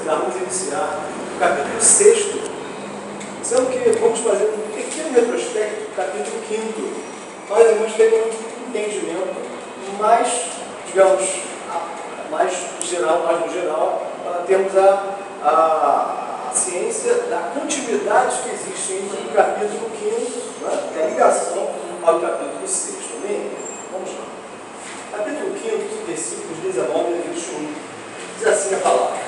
vamos iniciar o capítulo 6, sendo que vamos fazer um pequeno retrospecto do capítulo 5, para os irmãos terem um entendimento mais, digamos, mais no geral, para termos a ciência da continuidade que existe entre o capítulo 5, né, e a ligação ao capítulo 6. Também? Vamos lá. Capítulo 5, versículos 19 a 21, diz assim a palavra: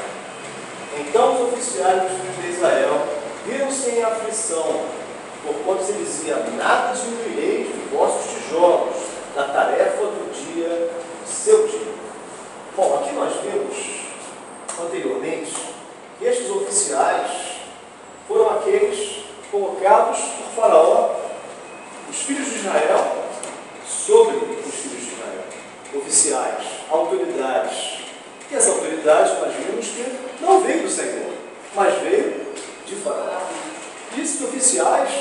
Então os oficiais dos filhos de Israel viram-se em aflição, porquanto se dizia: nada diminuireis de vossos tijolos, da tarefa do dia, seu dia. Bom, aqui nós vimos anteriormente que estes oficiais foram aqueles colocados por Faraó, os filhos de Israel, sobre os filhos de Israel. Oficiais, autoridades. E as autoridades, nós vimos que não veio do Senhor, mas veio de Faraó. E esses oficiais,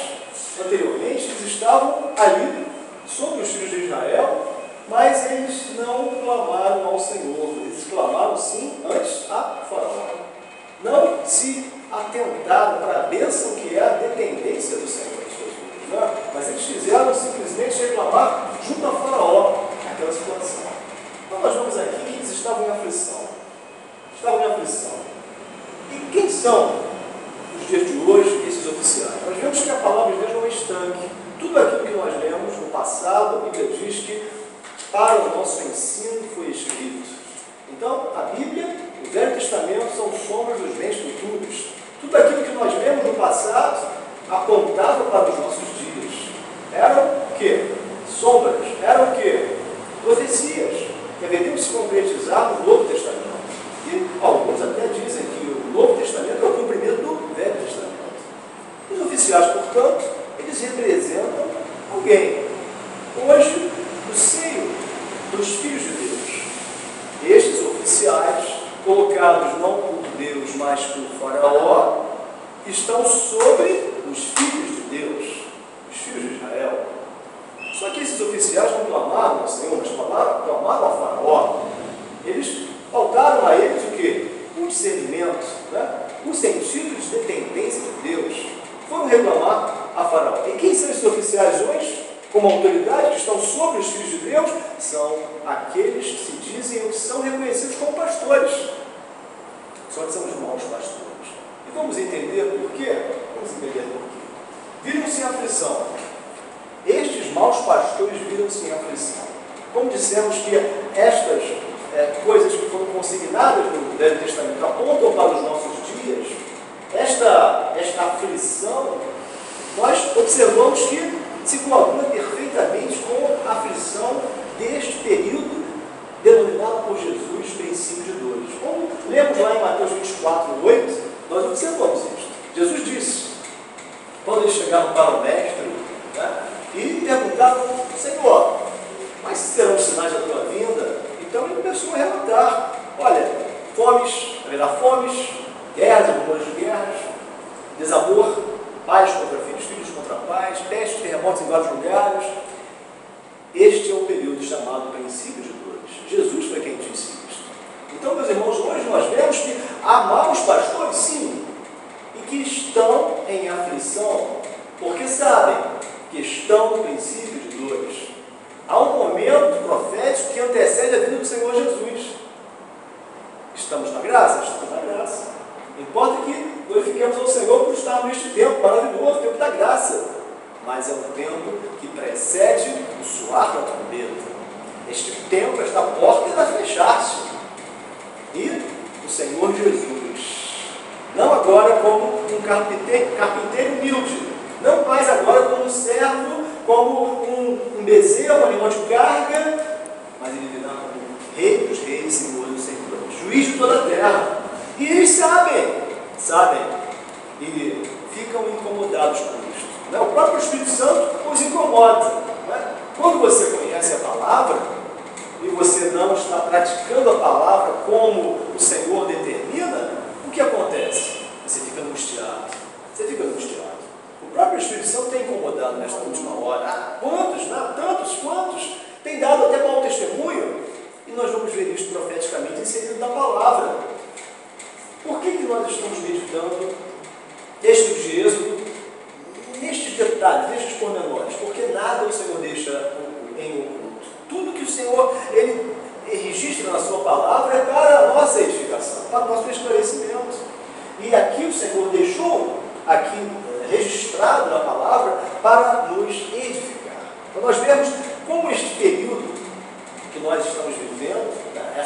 anteriormente, eles estavam ali sobre os filhos de Israel, mas eles não clamaram ao Senhor. Eles clamaram sim antes a Faraó. Não se atentaram para a bênção que é a dependência do Senhor de suas vidas, né? Mas eles fizeram simplesmente reclamar junto a Faraó naquela situação. Então nós vamos aqui que eles estavam em aflição. Estavam em aflição. E quem são, nos dias de hoje, esses oficiais? Nós vemos que a palavra de Deus não é estanque. Tudo aquilo que nós lemos no passado, a Bíblia diz que para o nosso ensino foi escrito. Então, a Bíblia, o Velho Testamento, são sombras dos bens futuros. Tudo aquilo que nós vemos no passado apontava para os nossos dias. Eram o quê? Sombras. Eram o quê? Profecias que deveriam se concretizar no Novo Testamento. E alguns até dizem que o Novo Testamento é o cumprimento do Velho Testamento. Os oficiais, portanto, eles representam alguém. Hoje, no seio dos filhos de Deus, estes oficiais, colocados não por Deus, mas por Faraó, estão sobre os filhos de Deus, os filhos de Israel. Só que esses oficiais não clamaram ao Senhor, mas clamaram a Faraó. Eles faltaram a eles o quê? O discernimento, né? O sentido de dependência de Deus. Foram reclamar a Faraó. E quem são esses oficiais hoje? Como autoridade que estão sobre os filhos de Deus, são aqueles que se dizem ou que são reconhecidos como pastores. Só que são os maus pastores. E vamos entender por quê? Vamos entender por quê. Viram-se em aflição. Estes maus pastores viram-se em aflição. Como dissemos que estas coisas que foram consignadas no Velho Testamento apontam para os nossos dias, esta aflição, nós observamos que se coaduna perfeitamente com a aflição deste período denominado por Jesus princípio de dores. Como lemos lá em Mateus 24, 8, nós observamos isto. Jesus disse, quando eles chegaram para o mestre, né, e perguntaram: Senhor, quais serão os sinais da tua vinda? Então ele começou a relatar: olha, haverá fomes, guerras, rumores de guerras, desamor, pais contra filhos, filhos contra pais, pestes, terremotos em vários lugares. Este é o período chamado princípio de dores. Jesus foi quem disse isso. Então, meus irmãos, hoje nós vemos que há maus pastores, sim, e que estão em aflição, porque sabem que estão no princípio de dores. Há um momento profético que antecede a vida do Senhor Jesus. Estamos na graça? Estamos na graça. Importa que glorifiquemos ao Senhor por estar neste tempo maravilhoso, o tempo da graça. Mas é um tempo que precede o soar da trombeta. Este tempo, esta porta irá fechar-se. E o Senhor Jesus, não agora como um carpinteiro humilde, não mais agora como um servo, como um bezerro, um animal de carga, mas ele virá como Rei dos reis, Senhor dos senhores, juiz de toda a terra. E eles sabem, e ficam incomodados com isto. Né? O próprio Espírito Santo os incomoda. Né? Quando você conhece a palavra e você não está praticando a palavra como o Senhor determina, o que acontece? Você fica angustiado. O próprio Espírito Santo tem incomodado nesta última hora. Quantos, né? Tantos quantos tem dado até mau testemunho, e nós vamos ver isso profeticamente inserido na palavra. Por que que nós estamos meditando texto de Êxodo, nestes detalhes, nestes pormenores? Porque nada o Senhor deixa em oculto. Tudo que o Senhor ele registra na sua palavra é para a nossa edificação, para o nosso esclarecimento. E aqui o Senhor deixou aqui registrado na palavra para nos edificar. Então nós vemos como este período que nós estamos vivendo, né,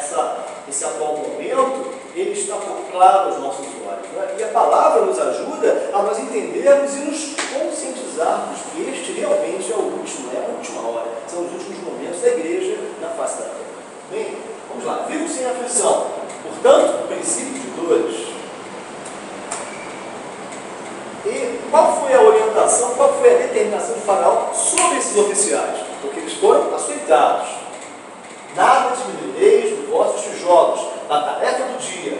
esse atual momento, ele está por claro aos nossos olhos. Né? E a palavra nos ajuda a nós entendermos e nos conscientizarmos que este realmente é o último, é a última hora, são os últimos momentos da igreja na face da terra. Bem, vamos lá. Vivam sem aflição. Portanto, princípio de dores. E qual foi a orientação, qual foi a determinação de Faraó sobre esses oficiais? Porque eles foram açoitados. Nada diminuireis dos vossos tijolos, na tarefa do dia.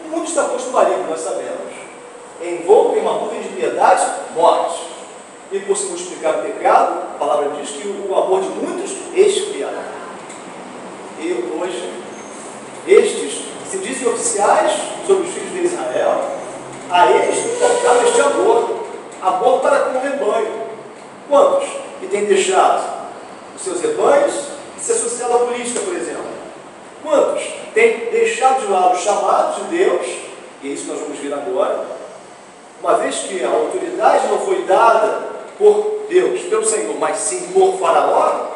O mundo está posto maligno, nós sabemos. Envolto em uma nuvem de piedade, morte. E por se multiplicar o pecado, a palavra diz que o amor de muitos esfriará. E hoje, estes se dizem oficiais sobre os filhos de Israel, a eles foi colocado este amor para com o rebanho. Quantos que têm deixado os seus rebanhos e se associado à política, por exemplo? Quantos têm deixado de lado os chamados de Deus, e é isso que nós vamos ver agora, uma vez que a autoridade não foi dada por Deus, pelo Senhor, mas sim por Faraó,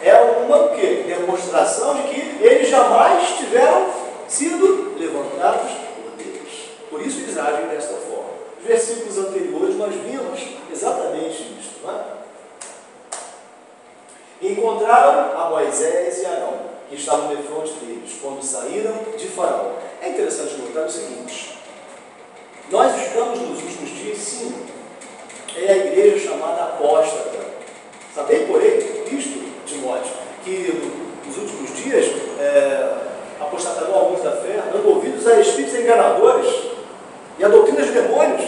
é uma demonstração de que eles jamais tiveram sido levantados por Deus. Por isso eles agem desta forma. Nos versículos anteriores nós vimos exatamente isso. Não é? E encontraram a Moisés e Arão, que estavam defronte deles, quando saíram de Faraó. É interessante notar o seguinte: nós estamos nos últimos dias, sim, é a igreja chamada apóstata. Sabei, porém, isto, Timóteo, que nos últimos dias apostatarão alguns da fé, dando ouvidos a espíritos enganadores e a doutrina de demônios.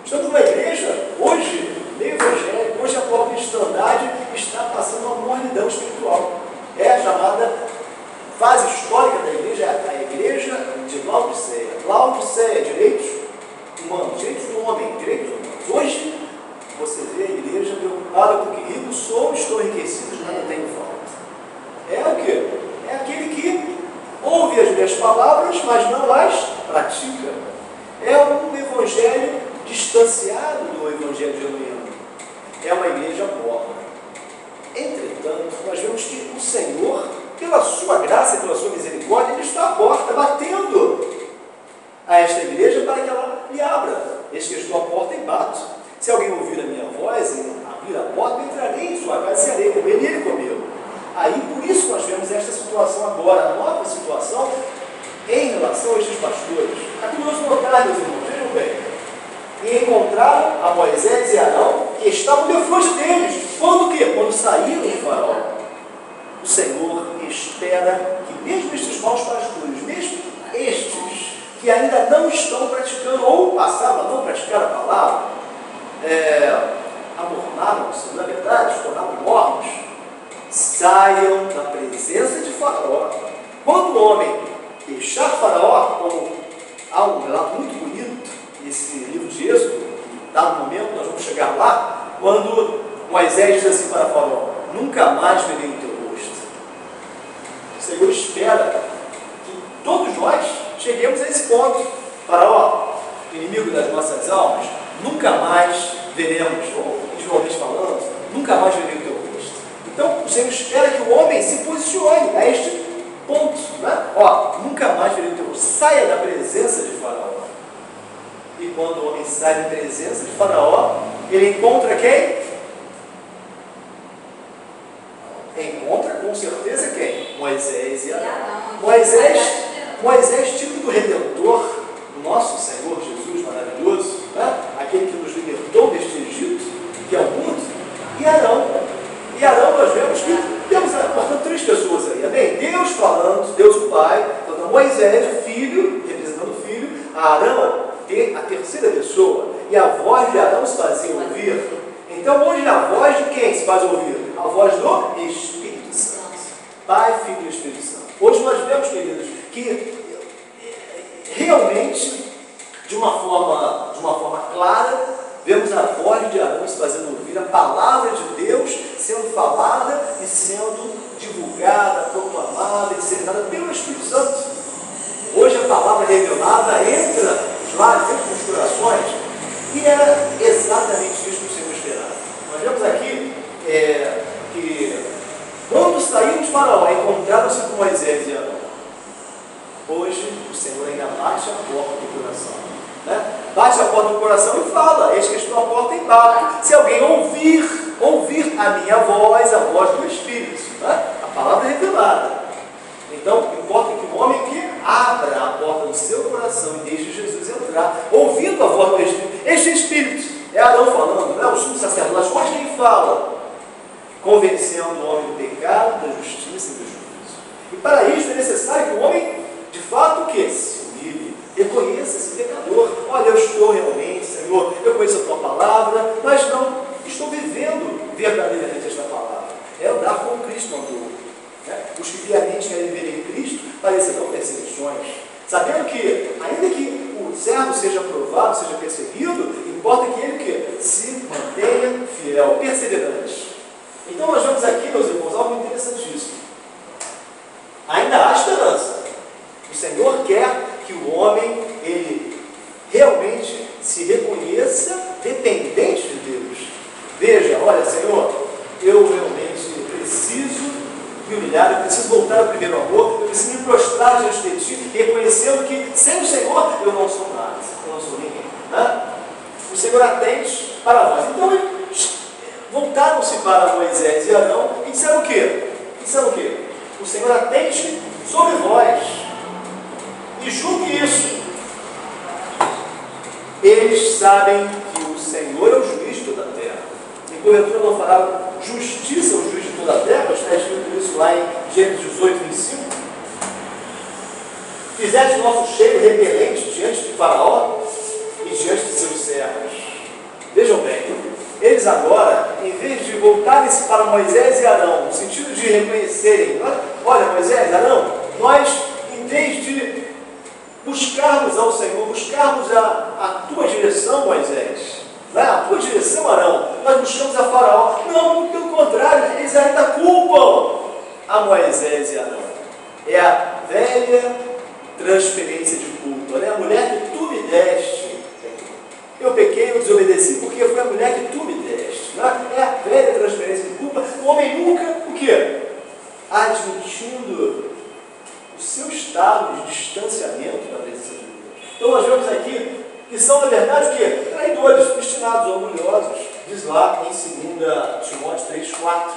Estamos numa igreja, hoje, meio evangélico, hoje a própria cristandade está passando uma mornidão espiritual. É a chamada fase histórica da igreja, a igreja de Laodiceia. Laodiceia, direitos humanos, direitos do homem, direitos humanos. Hoje, você vê a igreja preocupada com que rico sou, estou enriquecido, nada tenho falta. É o quê? É aquele que ouve as minhas palavras, mas não as pratica. É um evangelho distanciado do evangelho genuíno. É uma igreja morna. Entretanto, nós vemos que o Senhor, pela sua graça e pela sua misericórdia, Ele está à porta, batendo a esta igreja para que ela lhe abra. Eis que estou à porta e bato. Se alguém ouvir a minha voz e abrir a porta, eu entrarei em sua casa e cearei com ele e ele comigo. Aí, por isso nós vemos esta situação agora, a nova situação em relação a estes pastores. É curioso notar, meus irmãos, vejam bem. E encontraram a Moisés e Arão, que estavam defronte deles. Quando o quê? Quando saíram de Faraó. O Senhor espera que mesmo estes maus pastores, mesmo estes que ainda não estão praticando, ou passaram a não praticar a palavra, amornaram-se, na verdade, se tornaram mornos, saiam da presença de Faraó. Quando o homem deixar Faraó, como há um relato muito bonito nesse livro de Êxodo, dado momento, nós vamos chegar lá, quando Moisés diz assim para Faraó: nunca mais verei o teu rosto. O Senhor espera que todos nós cheguemos a esse ponto. Faraó, inimigo das nossas almas, nunca mais veremos, ou visualmente falando, nunca mais verei o teu rosto. Então, o Senhor espera que o homem se posicione a este ponto, né? Nunca mais verei o teu rosto. Saia da presença de Faraó. E quando o homem sai da presença de Faraó, ele encontra quem? Encontra com certeza quem? Moisés e Arão. Moisés, tipo do Redentor, do nosso Senhor Jesus maravilhoso, né? Aquele que nos libertou deste Egito, que é o mundo. E Arão nós vemos que temos, portanto, três pessoas aí, amém? Deus falando, Deus o Pai, então Moisés, o Filho, representando o Filho, Arão, a terceira pessoa, e a voz de Arão se fazia ouvir. Então hoje a voz de quem se faz ouvir? A voz do Espírito Santo. Pai, Filho e Espírito Santo. Hoje nós vemos, queridos, que realmente de uma forma clara, vemos a voz de Arão se fazendo ouvir, a palavra de Deus sendo falada e sendo divulgada, proclamada, disseminada pelo Espírito Santo. Hoje a palavra revelada entra nos lares, entra nos corações, e era exatamente isso que o Senhor esperava. Nós vemos aqui que quando saíram de Faraó, encontraram-se com Moisés e Arão. Hoje o Senhor ainda bate a porta do coração. Bate a porta do coração e fala: eis que estou à porta e bato. Se alguém ouvir a minha voz, a voz do Espírito, a palavra revelada. Então, importa que o homem que abra a porta do seu coração e deixe Jesus entrar, ouvindo a voz do Espírito. Este Espírito é Arão falando, não é o sumo sacerdote, hoje quem fala, convencendo o homem do pecado, da justiça e do juízo. E para isso é necessário que o homem, de fato, o que? Se humilhe, reconheça esse pecador. Olha, eu estou realmente, Senhor, eu conheço a tua palavra, mas não estou vivendo verdadeiramente esta palavra. É andar com Cristo, andou. Os que piamente querem viver em Cristo parecerão perseguições, sabendo que, ainda que o servo seja provado, seja perseguido, importa que ele que se mantenha fiel, perseverante. Então nós vemos aqui, meus irmãos, algo interessantíssimo. Ainda há esperança. O Senhor quer que o homem, ele realmente se reconheça dependente de Deus. Veja, olha, Senhor, eu realmente preciso me humilhar, eu preciso voltar ao primeiro amor, eu preciso me prostrar diante de Ti, reconhecendo que sem o Senhor eu não sou nada, eu não sou ninguém. O Senhor atende para nós. Então, voltaram-se para Moisés e Arão e disseram o quê? O Senhor atende sobre vós. E julgue isso. Eles sabem que o Senhor é o juiz de toda a terra. E porventura não fará justiça ao juiz de toda a terra? Está escrito isso lá em Gênesis 18, 25. Fizeste o nosso cheiro repelente diante de Faraó e diante de seus servos. Vejam bem, eles agora, em vez de voltarem-se para Moisés e Arão, no sentido de reconhecerem, olha, Moisés, Arão, nós, em vez de buscarmos ao Senhor, buscarmos a tua direção, Moisés, a tua direção, Arão, nós buscamos a Faraó. Não, pelo contrário, eles ainda culpam a Moisés e Arão. É a velha transferência de culpa, a mulher que tu me deste. Eu pequei, eu desobedeci porque foi a mulher que tu me deste. É a velha transferência de culpa. O homem nunca, o quê? Admitindo o seu estado de distanciamento da presença de Deus. Então nós vemos aqui que são, na verdade, o quê? Traidores, obstinados, orgulhosos. Diz lá em 2 Timóteo 3,4.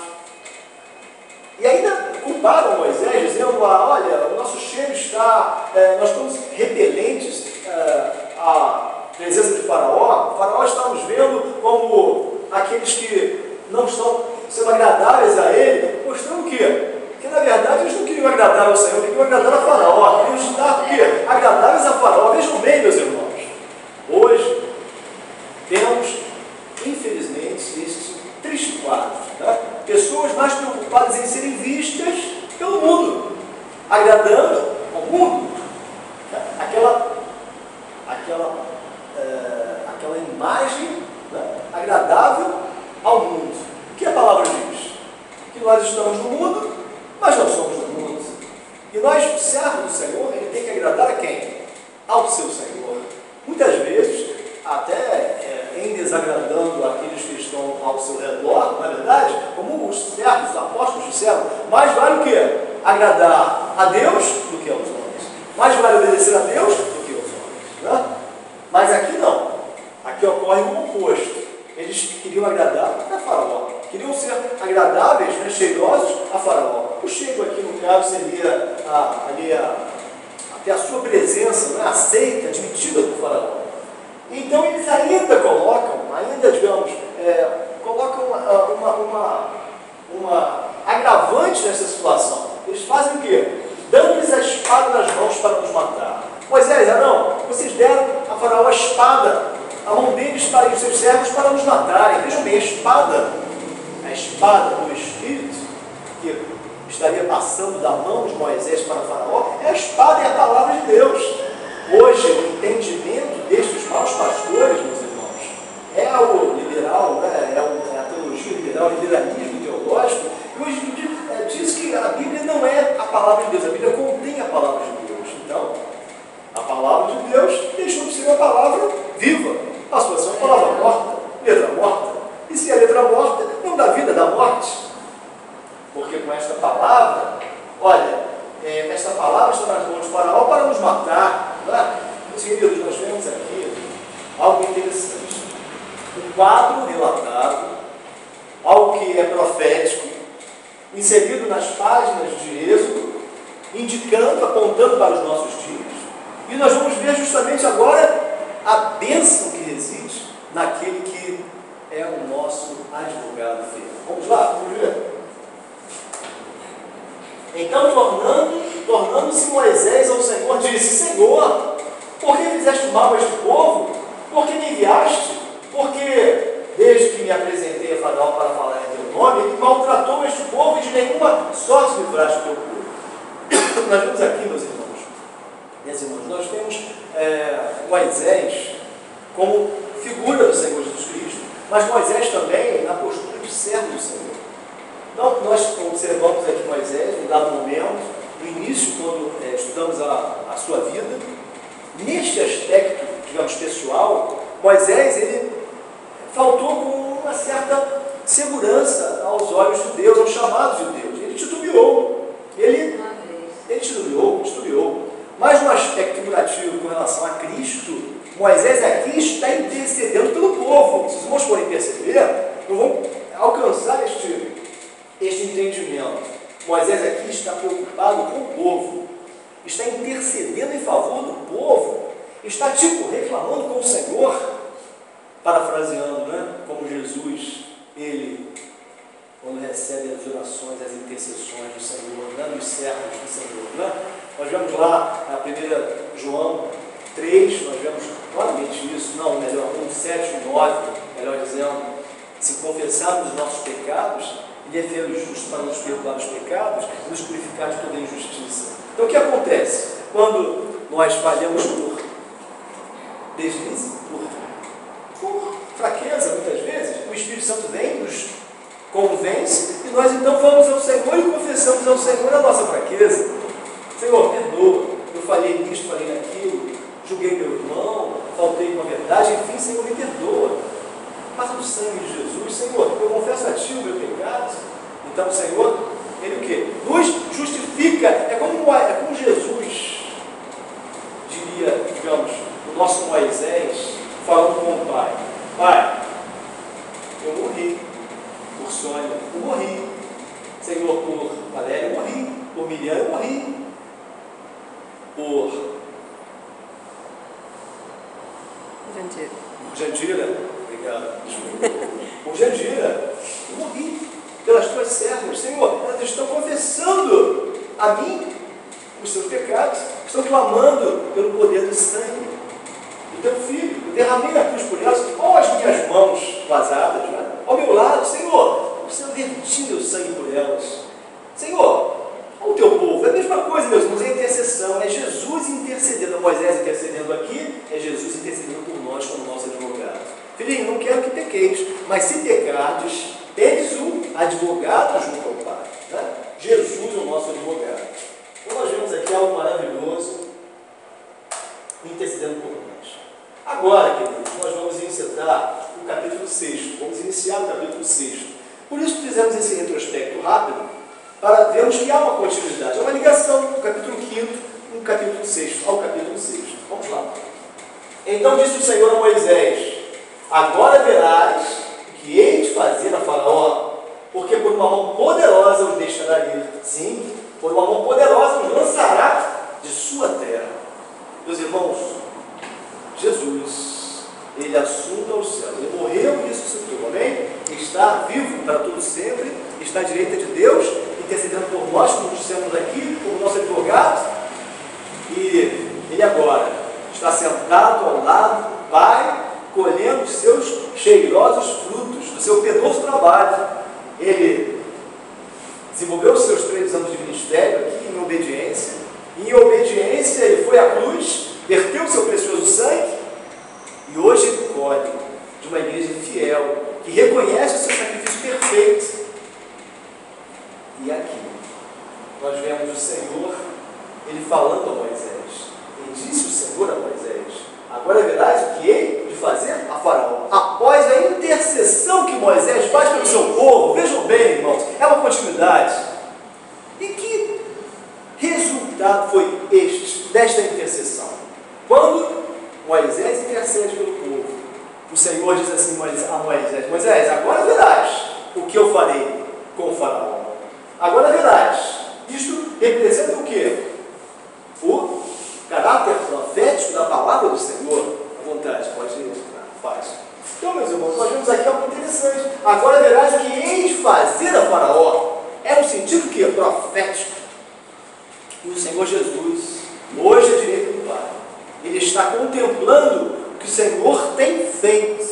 E ainda culparam Moisés, dizendo: olha, o nosso cheiro está, nós estamos repelentes à presença de Faraó. O Faraó está nos vendo como aqueles que não estão sendo agradáveis a ele, mostrando o quê? Que na verdade eles não queriam agradar ao Senhor, queriam agradar a Faraó, queriam estar o quê? Agradáveis a Faraó. Vejam bem, meus irmãos, hoje temos, infelizmente, este triste quadro. Pessoas mais preocupadas em serem vistas pelo mundo, agradando ao mundo. Aquela imagem agradável ao mundo. O que a palavra diz? Que nós estamos no mundo, mas não somos do mundo. E nós, o servo do Senhor, ele tem que agradar a quem? Ao seu Senhor. Muitas vezes, até em desagradando aqueles que estão ao seu redor, na verdade, como os servos, os apóstolos disseram, mais vale o quê? Agradar a Deus do que aos homens. Mais vale obedecer a Deus do que aos homens. Mas aqui não. Aqui ocorre o oposto. Eles queriam agradar a Faraó. Queriam ser agradáveis, cheirosos a Faraó. O cheiro aqui, no caso, seria até a sua presença, aceita, admitida por Faraó. Então eles ainda colocam, uma agravante nessa situação. Eles fazem o quê? Dando-lhes a espada nas mãos para nos matar. Moisés, Arão, vocês deram a Faraó a espada, a mão deles para os seus servos para nos matarem. Vejam bem, a espada do Espírito que estaria passando da mão de Moisés para Faraó, é a espada e a palavra de Deus. Hoje, o entendimento deste deixou de ser uma palavra viva, passou a ser uma palavra morta, letra morta. E se é letra morta, não dá vida, dá morte. Porque com esta palavra, olha, esta palavra está nas mãos de Faraó para nos matar. Meus queridos, nós vemos aqui algo interessante. Um quadro relatado, algo que é profético, inserido nas páginas de Êxodo, indicando, apontando para os nossos dias. E nós vamos ver justamente agora a bênção que reside naquele que é o nosso advogado fiel. Vamos lá, vamos ver. Então, tornando-se Moisés ao Senhor, disse: Senhor, por que fizeste mal a este povo? Por que me enviaste? Porque, desde que me apresentei a Faraó para falar em teu nome, ele maltratou este povo e de nenhuma sorte livraste o teu povo. Nós vemos aqui, meus irmãos, nós temos Moisés como figura do Senhor Jesus Cristo, mas Moisés também na postura de servo do Senhor. Então, nós observamos aqui Moisés, em dado momento, no início, quando estudamos a sua vida, neste aspecto, digamos, pessoal, Moisés, ele faltou com uma certa segurança aos olhos de Deus, aos chamados de Deus. Ele titubeou. Ele titubeou. Mas no aspecto figurativo com relação a Cristo, Moisés aqui está intercedendo pelo povo. Se os irmãos forem perceber, não vão alcançar este entendimento. Moisés aqui está preocupado com o povo, está intercedendo em favor do povo, está reclamando com o Senhor, parafraseando, como Jesus, ele, quando recebe as orações, as intercessões do Senhor, dos servos do Senhor. Nós vemos lá na 1 João 3, nós vemos claramente isso, 7, 9, melhor dizendo, se confessarmos os nossos pecados, Ele é fiel e justo para nos perdoar os pecados e nos purificar de toda injustiça. Então o que acontece? Quando nós falhamos por deslize, por fraqueza, muitas vezes, o Espírito Santo vem, nos convence, e nós então vamos ao Senhor e confessamos ao Senhor a nossa fraqueza. Senhor, perdoa, eu falhei nisto, falhei naquilo, julguei meu irmão, faltei com a verdade, enfim, Senhor, me perdoa. Passa do sangue de Jesus, Senhor, eu confesso a Ti o meu pecado. Então, Senhor, Ele o quê? Nos justifica. É como Jesus diria, digamos, o nosso Moisés, falando com o Pai: Pai, eu morri por Sônia, eu morri. Senhor, por Valéria, eu morri. Por Miriam, eu morri. Por Jandira, obrigado. Por Jandira, eu morri pelas tuas servas, Senhor. Elas estão confessando a mim os seus pecados, estão clamando pelo poder do sangue do teu filho. Eu derramei na cruz por elas, olha as minhas mãos vazadas, ao meu lado, Senhor. O Senhor vertiu o sangue por elas, Senhor. O teu povo, é a mesma coisa, meus irmãos, é intercessão, é Jesus intercedendo, Moisés intercedendo aqui, é Jesus intercedendo por nós como nosso advogado. Filhinho, não quero que pequeis, mas se pecardes, tendes um advogado junto ao Pai. Jesus é o nosso advogado. Então nós vemos aqui algo maravilhoso, intercedendo por nós. Agora, queridos, nós vamos encetar o capítulo 6, vamos iniciar o capítulo 6. Por isso fizemos esse retrospecto rápido, para vermos que há uma continuidade, há uma ligação do capítulo 5 no capítulo 6, ao capítulo 6. Vamos lá. Então disse o Senhor a Moisés: agora verás o que hei de fazer a Faraó, porque por uma mão poderosa os deixará ir. Sim, por uma mão poderosa os lançará de sua terra. Meus irmãos, Jesus, Ele assunta ao céu, Ele morreu e ressuscitou, amém? Está vivo para todo sempre, está à direita de Deus, intercedendo por nós, como dissemos aqui, como nosso advogado, e Ele agora está sentado ao lado do Pai, colhendo os seus cheirosos frutos, do seu penoso trabalho. Ele desenvolveu os seus 3 anos de ministério aqui em obediência, e em obediência Ele foi à cruz, verteu o seu precioso sangue, e hoje Ele colhe de uma igreja fiel, que reconhece o seu sacrifício perfeito. E aqui, nós vemos o Senhor, Ele falando a Moisés. Ele disse o Senhor a Moisés: agora Moisés intercede pelo povo. O Senhor diz assim a Moisés: Moisés, agora verás o que eu farei com o faraó. Agora verás. Isto representa o quê? O caráter profético da palavra do Senhor. À vontade, pode ir, faz. Então, meus irmãos, nós vemos aqui algo interessante. Agora verás o que hei de fazer a faraó. É um sentido que profético. E o Senhor Jesus, hoje à direita do Pai, Ele está contemplando o que o Senhor tem feito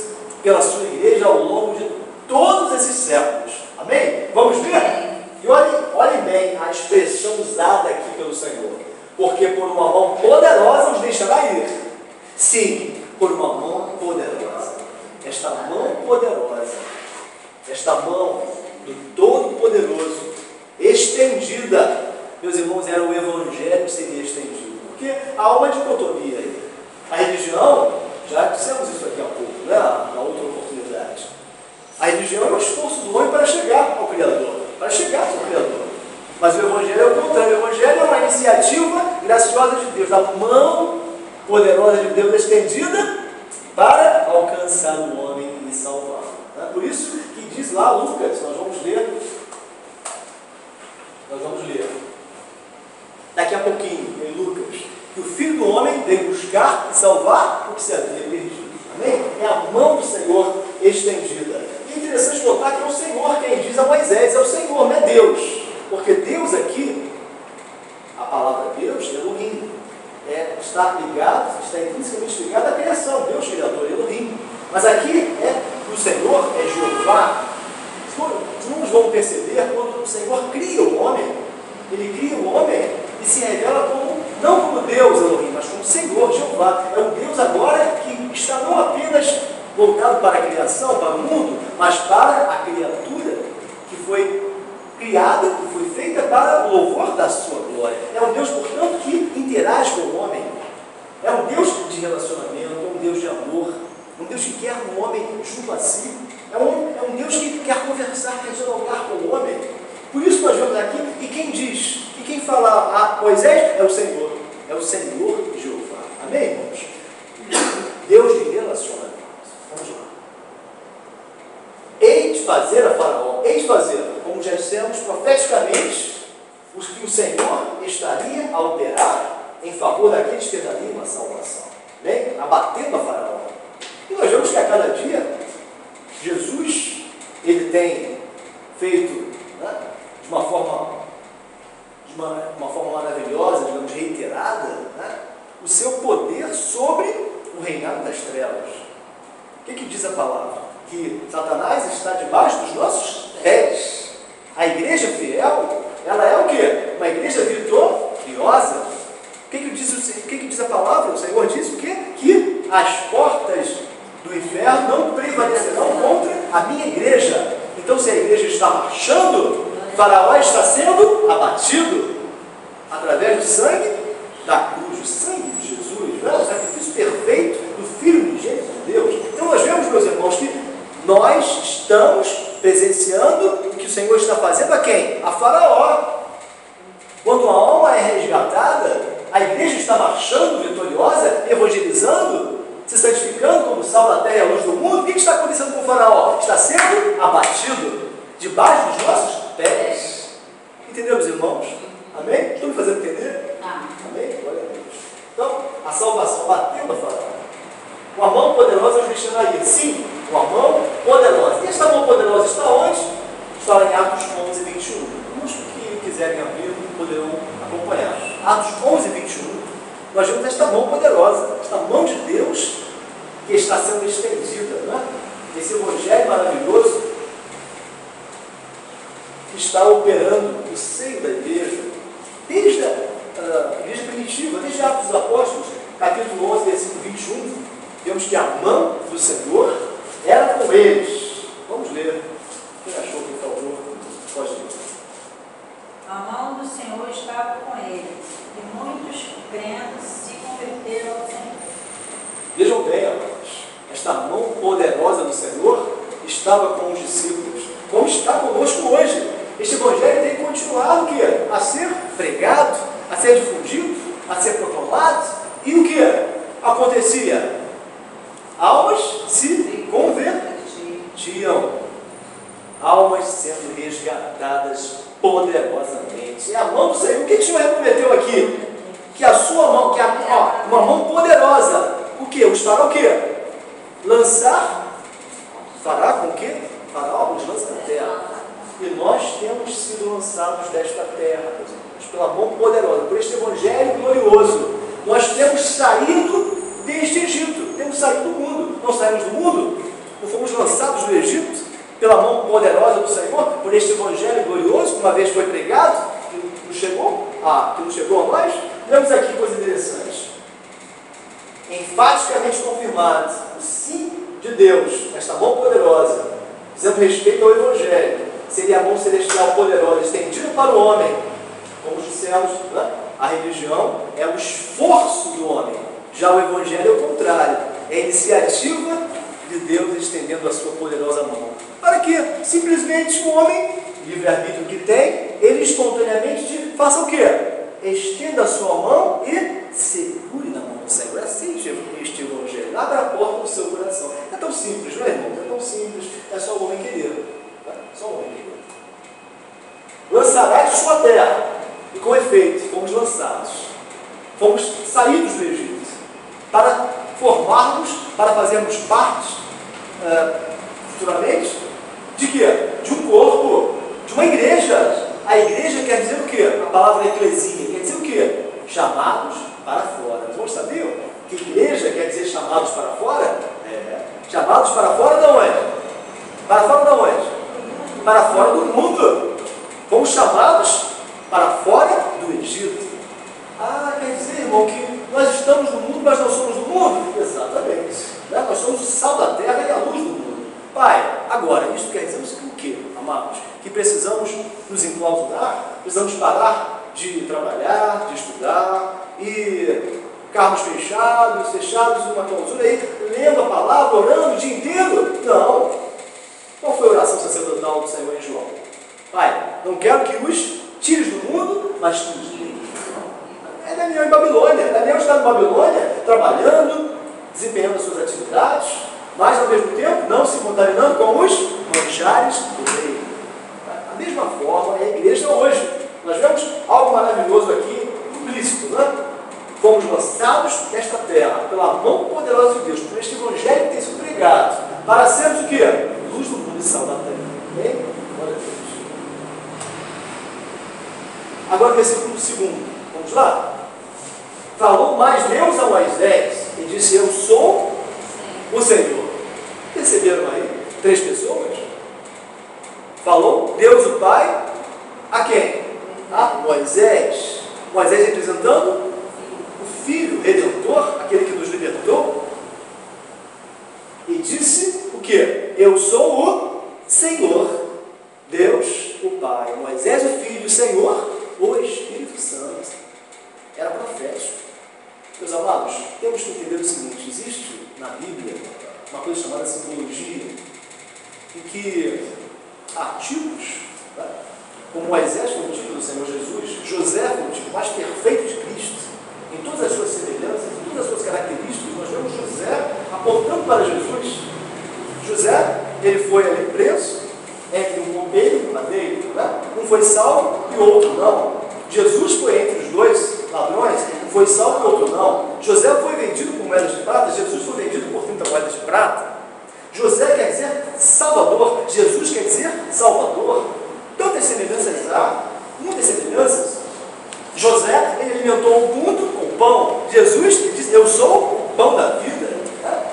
pela sua igreja ao longo de todos esses séculos. Amém? Vamos ver? E olhem bem a expressão usada aqui pelo Senhor. Porque por uma mão poderosa os deixará ir. Sim, por uma mão poderosa. Esta mão poderosa, esta mão do Todo-Poderoso, estendida, meus irmãos, era o Evangelho que seria estendido. Porque há uma dicotomia aí. A religião, já dissemos isso aqui há pouco, né? Na outra oportunidade. A religião é o esforço do homem para chegar ao Criador, para chegar ao Criador. Mas o Evangelho é o contrário. O Evangelho é uma iniciativa graciosa de Deus, a mão poderosa de Deus estendida para alcançar o homem e salvá-lo. Por isso que diz lá Lucas, nós vamos ler daqui a pouquinho em Lucas, que o Filho do Homem veio buscar e salvar o que se havia perdido. Amém? É a mão do Senhor estendida. E é interessante notar que é o Senhor quem diz a Moisés, é o Senhor, não é Deus. Porque Deus aqui, a palavra Deus, Elohim, está intrinsecamente ligado à criação, Deus Criador, Elohim. Mas aqui o Senhor é Jeová. Os irmãos vão perceber quando o Senhor cria o homem, Ele cria o homem e se revela não como Deus Elohim, mas como Senhor, Jeová. É um Deus agora que está não apenas voltado para a criação, para o mundo, mas para a criatura que foi criada, que foi feita para o louvor da sua glória. É um Deus, portanto, que interage com o homem. É um Deus de relacionamento, é um Deus de amor, um Deus que quer um homem junto a si. É um Deus que quer conversar, quer dialogar com o homem. Por isso nós vemos aqui, e quem diz, e quem fala a Moisés é o Senhor Jeová. Amém, irmãos? Deus de relacionamento. Vamos lá. Hei de fazer a faraó, hei de fazer, como já dissemos profeticamente, os que o Senhor estaria a operar em favor daqueles que teriam uma salvação. Bem, abatendo a faraó. E nós vemos que a cada dia, Jesus, ele tem feito, né, de uma forma maravilhosa, digamos, reiterada, né, o seu poder sobre o reinado das trevas. O que diz a palavra? Que Satanás está debaixo dos nossos pés. A igreja fiel, ela é o quê? Uma igreja vitoriosa. O que diz a palavra? O Senhor diz o quê? Que as portas do inferno não prevalecerão contra a minha igreja. Então, se a igreja está marchando, o faraó está sendo abatido através do sangue da cruz, o sangue de Jesus, não é? O sacrifício perfeito do Filho unigênito de Deus. Então, nós vemos, meus irmãos, que nós estamos presenciando o que o Senhor está fazendo a quem? A faraó. Quando a alma é resgatada, a igreja está marchando vitoriosa, evangelizando, se santificando como sal da terra e a luz do mundo. O que está acontecendo com o faraó? Está sendo abatido debaixo dos nossos pés. Entendemos, irmãos? Amém? Estão me fazendo entender? Amém? Glória a Deus. Então, a salvação batendo a faraó. Com a mão poderosa os deixará ir. Sim, com a mão poderosa. E esta mão poderosa está onde? Está em Atos 11, 21. Os que quiserem abrir poderão acompanhar. Atos 11, 21. Nós vemos esta mão poderosa, esta mão de Deus que está sendo estendida, né? Esse evangelho maravilhoso que está operando no seio da igreja, desde a igreja primitiva, desde Atos dos Apóstolos, capítulo 11, versículo 21, vemos que a mão do Senhor era com eles. Vamos ler. Quem achou, por favor, pode ler. A mão do Senhor estava com eles, e muitos crentes se converteram ao Senhor. Vejam bem, amados, esta mão poderosa do Senhor estava com os discípulos, como está conosco hoje. Este evangelho tem continuado o quê? A ser pregado, a ser difundido, a ser proclamado, e o quê? acontecia? Almas se convertiam. Almas sendo resgatadas poderosamente. É a mão do Senhor. O que o Senhor prometeu aqui? Que a sua mão, uma mão poderosa. O que? Os fará o quê? Lançar. Fará com o quê? Fará os lança na terra. E nós temos sido lançados desta terra, pela mão poderosa, por este evangelho glorioso. Nós temos saído deste Egito, temos saído do mundo. Não saímos do mundo? Não fomos lançados do Egito pela mão poderosa do Senhor, por este evangelho glorioso, que uma vez foi pregado, que não chegou a nós. Vemos aqui coisas interessantes. Enfaticamente confirmado o sim de Deus, esta mão poderosa, dizendo respeito ao evangelho. Seria a mão celestial poderosa, estendida para o homem. Como dissemos, né? A religião é o esforço do homem. Já o evangelho é o contrário. É a iniciativa de Deus estendendo a sua poderosa mão. Para que simplesmente o homem, livre-arbítrio que tem, ele espontaneamente faça o quê? Estenda a sua mão e segure na mão do Senhor. É assim este evangelho. Abra a porta do seu coração. É tão simples, não é, irmão? É tão simples. É só o homem querer. Só um homem querer. Lançará de sua terra. E com efeito, fomos lançados. Fomos saídos do Egito. Para formarmos, para fazermos parte, futuramente, de quê? De um corpo, de uma igreja. A igreja quer dizer o quê? A palavra eclesia quer dizer o quê? Chamados para fora. Os irmãos sabiam que igreja quer dizer chamados para fora? Chamados para fora de onde? Para fora de onde? Para fora do mundo. Fomos chamados para fora do Egito. Quer dizer, irmão, que nós estamos no mundo, mas não somos do mundo? Exatamente. Né? Nós somos o sal da terra e a luz do mundo. Pai, agora, isso quer dizer o quê, amados? Que precisamos nos enclausurar, precisamos parar de trabalhar, de estudar, e carros fechados numa clausura aí, lendo a palavra, orando o dia inteiro? Não. Qual foi a oração sacerdotal do Senhor em João? Pai, não quero que os tires do mundo, mas que os livres. É Daniel em Babilônia. Daniel está em Babilônia, trabalhando, desempenhando as suas atividades, mas ao mesmo tempo não se contaminando com os manjares do rei. Da mesma forma é a igreja hoje. Nós vemos algo maravilhoso aqui, implícito, né? Fomos lançados nesta terra pela mão poderosa de Deus, por este evangelho que tem sido pregado, para sermos o quê? Luz do mundo e sal da terra. Bem? Glória a Deus. Agora, versículo 2. Vamos lá? Falou mais Deus a Moisés e disse: eu sou o Senhor. Perceberam aí? 3 pessoas. Falou Deus o Pai a quem? A Moisés. Moisés representando o Filho Redentor, aquele que nos libertou. E disse o quê? Eu sou o Senhor, Deus o Pai. Moisés o Filho, o Senhor, o Espírito Santo. Era profético. Meus amados, temos que entender o seguinte: existe na Bíblia uma coisa chamada simbologia, em que artigos, tá? Como Moisés foi o tipo do Senhor Jesus, José foi o tipo mais perfeito de Cristo, em todas as suas semelhanças, em todas as suas características, nós vemos José apontando para Jesus. José, ele foi ali preso entre um bombeiro e um padeiro, né? Um foi salvo e o outro não. Jesus foi entre os 2 ladrões, um foi salvo e o outro não. José foi vendido por moedas de prata, Jesus foi vendido por 30 moedas de prata. José quer dizer Salvador, Jesus quer dizer Salvador. Tantas semelhanças há, muitas semelhanças. José, ele alimentou o mundo com pão. Jesus, ele diz: eu sou o pão da vida.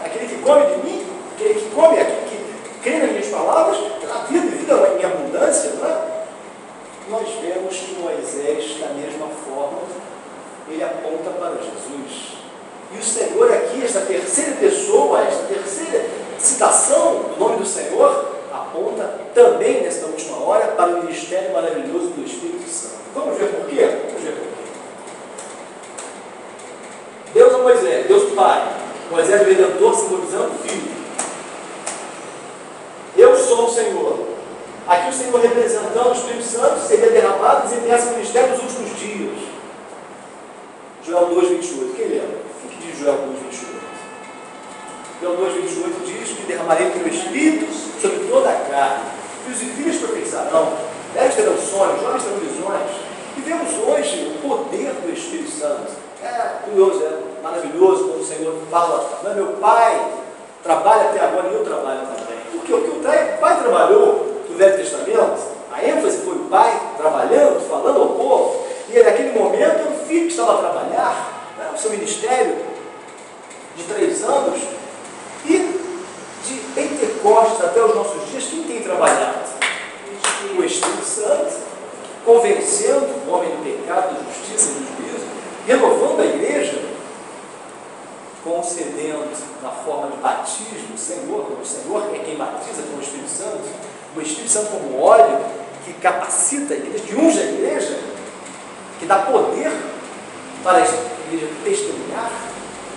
Aquele que come de mim, aquele que come, aquele que crê nas minhas palavras, a vida e vida em abundância, não é? Nós vemos que Moisés, da mesma forma, ele aponta para Jesus. E o Senhor aqui, esta terceira pessoa, esta terceira citação do nome do Senhor, aponta também, nesta última hora, para o ministério maravilhoso do Espírito Santo. Vamos ver por quê? Vamos ver por quê. Deus é Moisés, Deus o Pai. Moisés é o Redentor, simbolizando o Filho. Eu sou o Senhor. Aqui o Senhor representando o Espírito Santo seria derramado e desempenhar esse ministério nos últimos dias. Joel 2:28. Quem lembra? O que diz Joel 2:28? João 2,28 diz que derramarei o meu Espírito sobre toda a carne. Filhos e filhas profetizarão, velhos terão sonhos, jovens terão visões. E vemos hoje o poder do Espírito Santo. É curioso, é maravilhoso quando o Senhor fala, não é meu Pai, trabalha até agora e eu trabalho também. Porque o que o Pai trabalhou no Velho Testamento, a ênfase foi o Pai trabalhando, falando ao povo, e naquele momento o filho que estava a trabalhar, né, o seu ministério de 3 anos, e de Pentecostes até os nossos dias, quem tem trabalhado? O Espírito Santo, convencendo o homem do pecado, da justiça e do juízo, renovando a igreja, concedendo na forma de batismo, o Senhor é quem batiza com o Espírito Santo, o Espírito Santo como óleo que capacita a igreja, que unge a igreja, que dá poder para esta igreja testemunhar.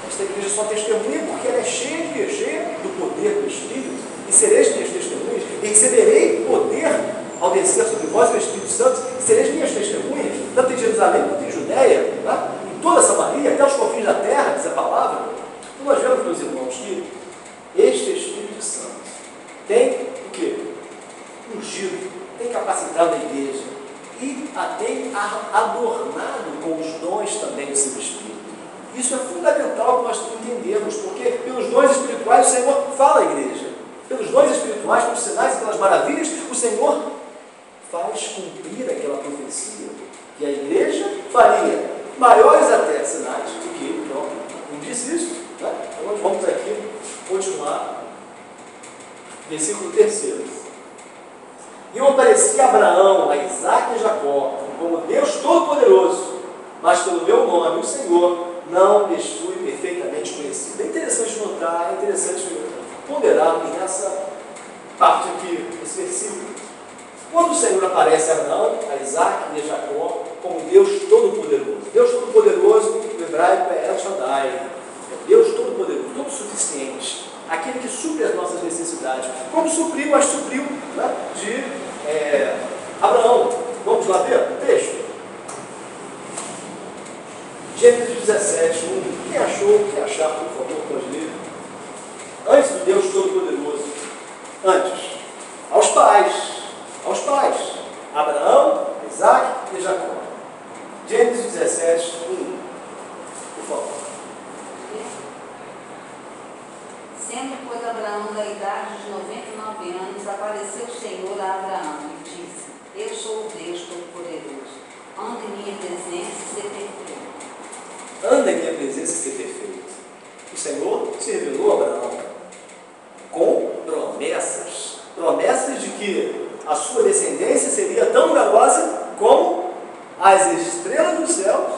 Esta igreja só testemunha porque ela é cheia do poder do Espírito, e sereis minhas testemunhas, e receberei poder ao descer sobre vós o Espírito Santo, e sereis minhas testemunhas, tanto em Jerusalém quanto em Judéia, tá? Em toda a Samaria, até os confins da terra, diz a palavra. Então nós vemos, meus irmãos, que este Espírito Santo tem o quê? Ungido, tem capacitado a igreja e a tem adornado com os dons também do seu Espírito. Isso é fundamental para nós entendermos, porque pelos dons espirituais o Senhor fala à igreja. Pelos dons espirituais, pelos sinais e pelas maravilhas, o Senhor faz cumprir aquela profecia que a igreja faria maiores até sinais do que ele próprio. Não disse isso? Né? Então nós vamos aqui continuar. Versículo 3. E eu apareci a Abraão, a Isaque e a Jacó, como Deus Todo-Poderoso, mas pelo meu nome, o Senhor, não lhes fui perfeitamente conhecido. É interessante notar, é interessante ponderarmos nessa parte aqui, nesse versículo. Quando o Senhor aparece a Abraão, a Isaque e a Jacó, como Deus Todo-Poderoso. Deus Todo-Poderoso, no hebraico, é El Shaddai. É Deus Todo-Poderoso, todo-suficiente. Aquele que supre as nossas necessidades. Como supriu, mas supriu, né, de Abraão. Vamos lá ver o texto? Gênesis 17, 1. Quem achou, quem achar, por favor, pode ler. Antes do Deus Todo-Poderoso. Antes. Aos pais. Abraão, Isaque e Jacó. Gênesis 17, 1. Por favor. Sendo, pois, Abraão da idade de 99 anos, apareceu o Senhor a Abraão e disse: Eu sou o Deus Todo-Poderoso. Anda em minha presença e ser perfeito. Anda em minha presença e ser perfeito. O Senhor se revelou a Abraão com promessas. Promessas de que a sua descendência seria tão numerosa como as estrelas dos céus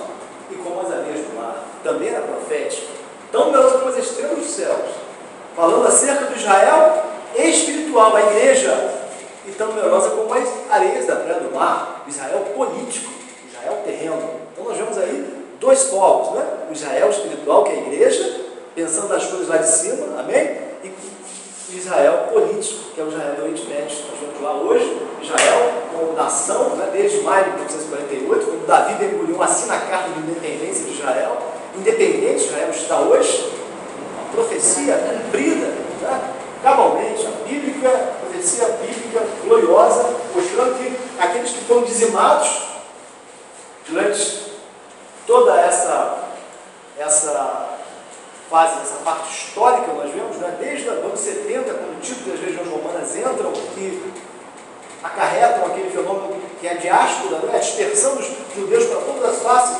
e como as areias do mar. Também era profético. Tão numerosa como as estrelas dos céus. Falando acerca do Israel espiritual, a igreja, e tão numerosa como as areias da praia do mar, o Israel político, o Israel terreno. Então nós vemos aí 2 povos, né? O Israel espiritual, que é a igreja, pensando nas coisas lá de cima, amém? E o Israel político, que é o Israel do Oriente Médio. Nós vemos lá hoje Israel como nação, né? Desde maio de 1948, quando Davi mergulhou, assina a carta de independência de Israel. Independente, Israel está hoje. Profecia cumprida, né? Cabalmente, a profecia bíblica gloriosa, mostrando que aqueles que foram dizimados durante toda essa fase, essa parte histórica, nós vemos, né? Desde os anos 70, quando o tipo das legiões romanas entram e acarretam aquele fenômeno que é a diáspora, né? A dispersão dos judeus para todas as faces,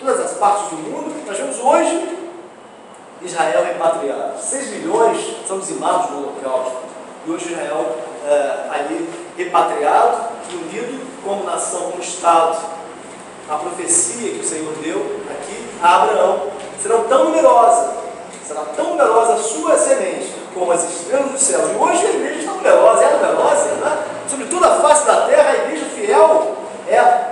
todas as partes do mundo. Nós vemos hoje Israel repatriado. 6 milhões são dizimados no Holocausto. E hoje Israel ali repatriado, unido como nação, como Estado. A profecia que o Senhor deu aqui a Abraão será tão numerosa a sua semente como as estrelas dos céus. E hoje a igreja está numerosa, né? Sobre toda a face da terra, a igreja fiel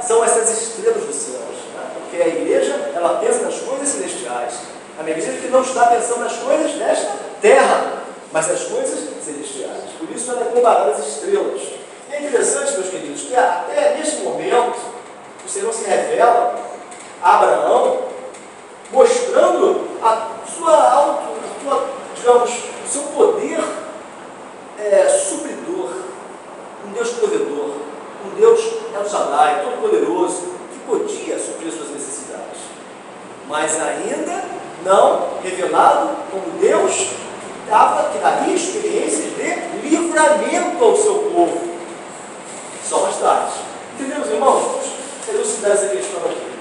são essas estrelas dos céus. Né? Porque a igreja, ela pensa nas coisas celestiais. A minha igreja que não está pensando nas coisas desta terra, mas nas coisas celestiais. Por isso ela é comparada às estrelas. E é interessante, meus queridos, que até neste momento o Senhor se revela a Abraão, mostrando a sua digamos, o seu poder supridor, um Deus provedor, um Deus El Shaddai, todo-poderoso, que podia suprir suas necessidades, mas ainda não revelado como Deus que daria experiências de livramento ao seu povo. Só mais tarde. Entendemos, irmãos? Vamos elucidar essa questão aqui.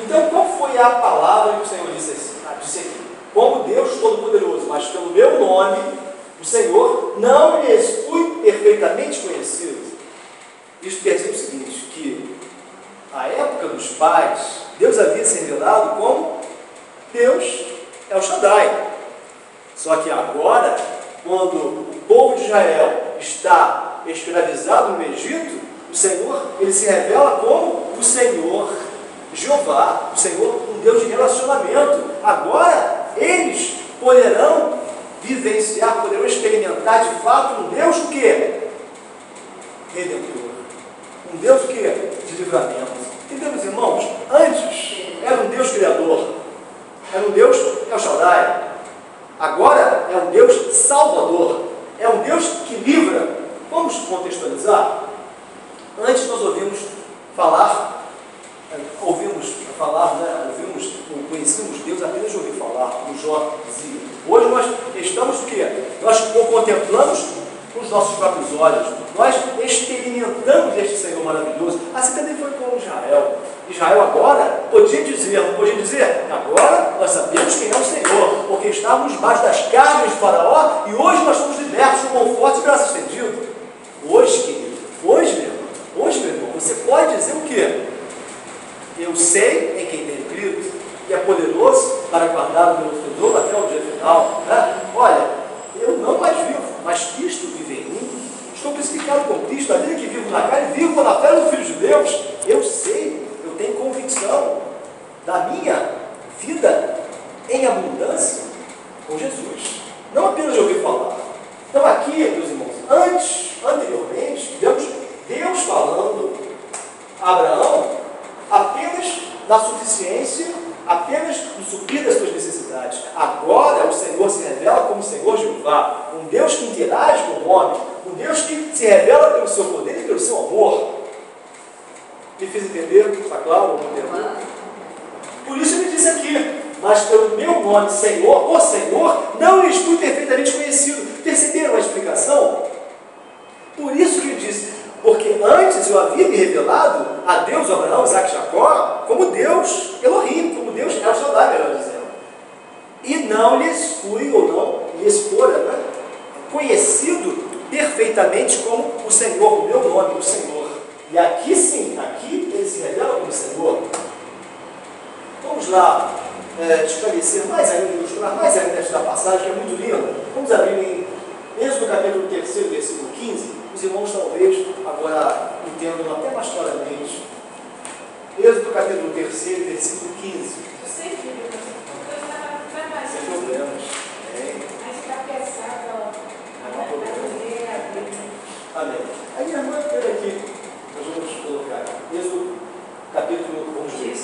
Então, qual foi a palavra que o Senhor disse aqui? Como Deus Todo-Poderoso, mas pelo meu nome, o Senhor não lhes fui perfeitamente conhecido. Isso quer dizer o seguinte, que à época dos pais, Deus havia se revelado como Deus El Shaddai. Só que agora, quando o povo de Israel está escravizado no Egito, o Senhor, ele se revela como o Senhor Jeová, o Senhor, um Deus de relacionamento. Agora, eles poderão vivenciar, poderão experimentar de fato um Deus o quê? Redentor. Um Deus o quê? De livramento. Entendemos, irmãos? Antes, era um Deus criador. Era um Deus El Shaddai. Agora, é um Deus salvador. É um Deus que livra. Vamos contextualizar? Antes nós conhecíamos Deus apenas de ouvir falar, como Jó dizia. Hoje nós estamos o quê? Nós contemplamos com os nossos próprios olhos, nós experimentamos este Senhor maravilhoso. Assim também foi com Israel. Israel agora podia dizer, não podia dizer, agora nós sabemos quem é o Senhor, porque estávamos debaixo das carnes de Faraó e hoje nós somos libertos com conforto e braço estendido. Hoje, querido, hoje, meu irmão, você pode dizer o quê? Eu sei em quem tenho crido, que é poderoso para guardar o meu tesouro até o dia final. Né? Olha, eu não mais vivo, mas Cristo vive em mim. Estou crucificado com Cristo, a vida que vivo na carne, vivo na fé do Filho de Deus. Eu sei, eu tenho convicção da minha vida em abundância com Jesus. Não apenas de ouvir falar. Então aqui, meus irmãos, anteriormente, vemos Deus falando a Abraão apenas na suficiência, apenas no suprir das suas necessidades. Agora o Senhor se revela como o Senhor Jeová, um Deus que interage com o homem, um Deus que se revela pelo seu poder e pelo seu amor. Me fiz entender? Está claro? Por isso ele disse aqui, mas pelo meu nome, Senhor, o Senhor, não lhes fui perfeitamente conhecido. Perceberam a explicação? Por isso que ele disse, porque antes eu havia me revelado a Deus, Abraão, Isaac e Jacó, como Deus Elohim, como Deus El Shaddai, melhor dizendo. E não lhes fui, ou não lhes fora, né, conhecido perfeitamente como o Senhor, o meu nome, o Senhor. E aqui sim, aqui ele se revela como Senhor. Vamos lá esclarecer mais ainda, ilustrar mais ainda esta passagem, que é muito linda. Vamos abrir em Êxodo capítulo 3, versículo 15. Os irmãos talvez agora entendam até mais claramente. Êxodo capítulo 3, versículo 15. Sem problemas. Mas está pesado. Amém. Aí minha irmã, pera aqui, nós vamos colocar. Êxodo capítulo, vamos ver.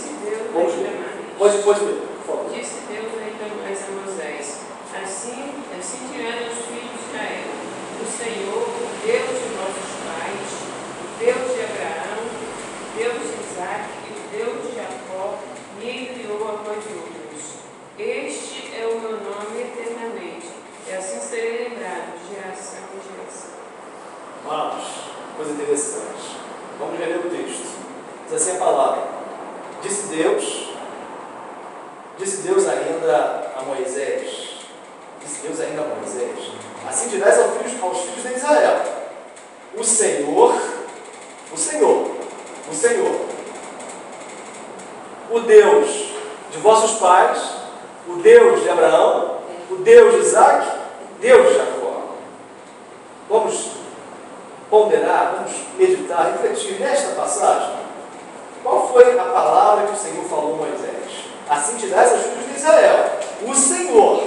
Vamos ver. Pode ler, por favor. Disse Deus então a Moisés: assim tiveram os filhos de Israel, o Senhor, o Deus de nossos pais, o Deus de Abraão, o Deus de Isaac e o Deus de Jacó, me enviou a vós outros. Este é o meu nome eternamente, e assim serei lembrado de geração em geração. Vamos, coisa interessante. Vamos reler o texto. Diz assim a palavra. Disse Deus ainda a Moisés. Assim dirás aos filhos de Israel: o Senhor, o Deus de vossos pais, o Deus de Abraão, o Deus de Isaac, Deus de Jacó. Vamos ponderar, vamos meditar, refletir nesta passagem. Qual foi a palavra que o Senhor falou a Moisés? Assim dirás aos filhos de Israel: o Senhor,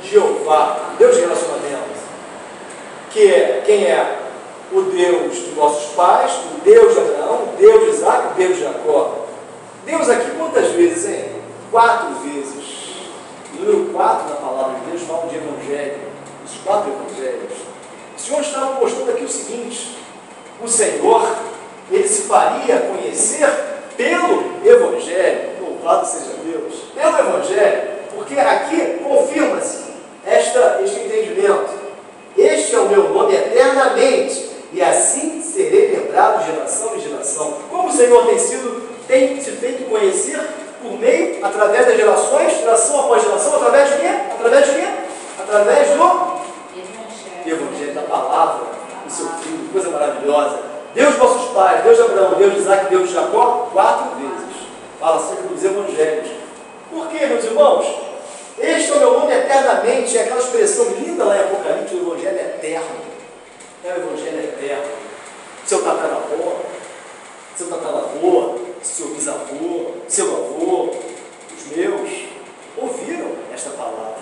Jeová, Deus de relacionamento, quem é o Deus de vossos pais, o Deus de Abraão, o Deus de Isaac, o Deus de Jacó. Deus aqui quantas vezes vezes, hein? 4 vezes. O número 4 na palavra de Deus fala de evangelho. Os 4 evangelhos. O Senhor estava mostrando aqui o seguinte: o Senhor, ele se faria conhecer pelo evangelho. Louvado seja Deus. Pelo evangelho. Porque aqui confirma-se este entendimento. Este é o meu nome eternamente, e assim serei lembrado de geração em geração. Como o Senhor tem se feito conhecer por meio, através das gerações, geração após geração, através de quê? Através de quê? Através do Evangelho, da palavra do seu Filho, coisa maravilhosa. Deus vossos pais, Deus de Abraão, Deus de Isaac, Deus de Jacó, 4 vezes. Fala acerca dos evangelhos. Por quê, meus irmãos? Este é o meu nome eternamente, é aquela expressão linda lá em Apocalipse, o Evangelho é eterno. É o Evangelho eterno. Seu tataravô, seu bisavô, seu avô, os meus, ouviram esta palavra.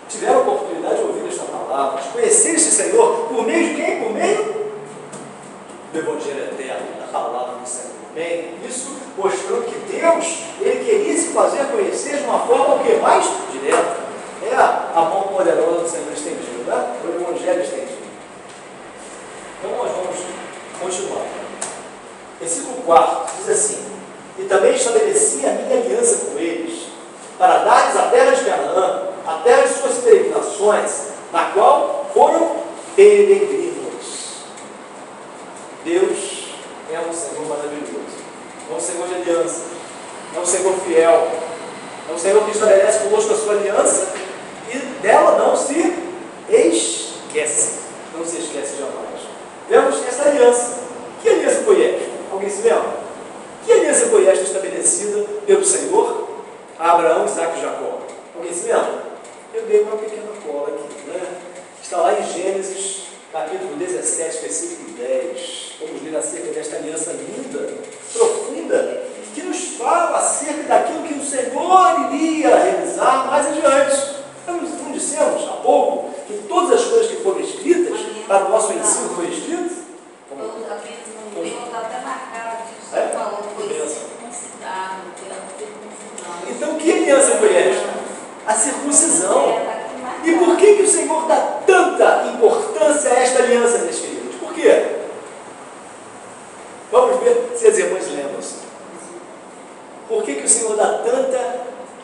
Tiveram a oportunidade de ouvir esta palavra, de conhecer este Senhor, por meio de quem? Por meio do Evangelho eterno, da palavra do Senhor. Bem, isso mostrando que Deus, ele queria se fazer conhecer de uma forma o que? Mais direta. É a mão poderosa do Senhor estendida, né? O Evangelho estendido. Então nós vamos continuar. Versículo 4 diz assim: e também estabeleci a minha aliança com eles, para dar-lhes a terra de Canaã, a terra de suas peregrinações, na qual foram peregrinos. Deus é um Senhor maravilhoso, é um Senhor de aliança, é um Senhor fiel, é um Senhor que estabelece conosco a sua aliança e dela não se esquece, não se esquece jamais. Vemos essa aliança. Que aliança foi esta? Alguém se lembra? Que aliança foi esta estabelecida pelo Senhor a Abraão, Isaac e Jacó? Alguém se lembra? Eu dei uma pequena cola aqui, né? Está lá em Gênesis, capítulo 17, versículo 10. Vamos ler acerca desta aliança linda, profunda, que nos fala acerca daquilo que o Senhor iria realizar mais adiante. Não dissemos há pouco que todas as coisas que foram escritas para o nosso ensino foram escritas? Então, que aliança foi esta? A circuncisão. E por que o Senhor dá tanta importância a esta aliança, meus queridos? Por quê? Vamos ver se as irmãs lembram-se. Por que o Senhor dá tanta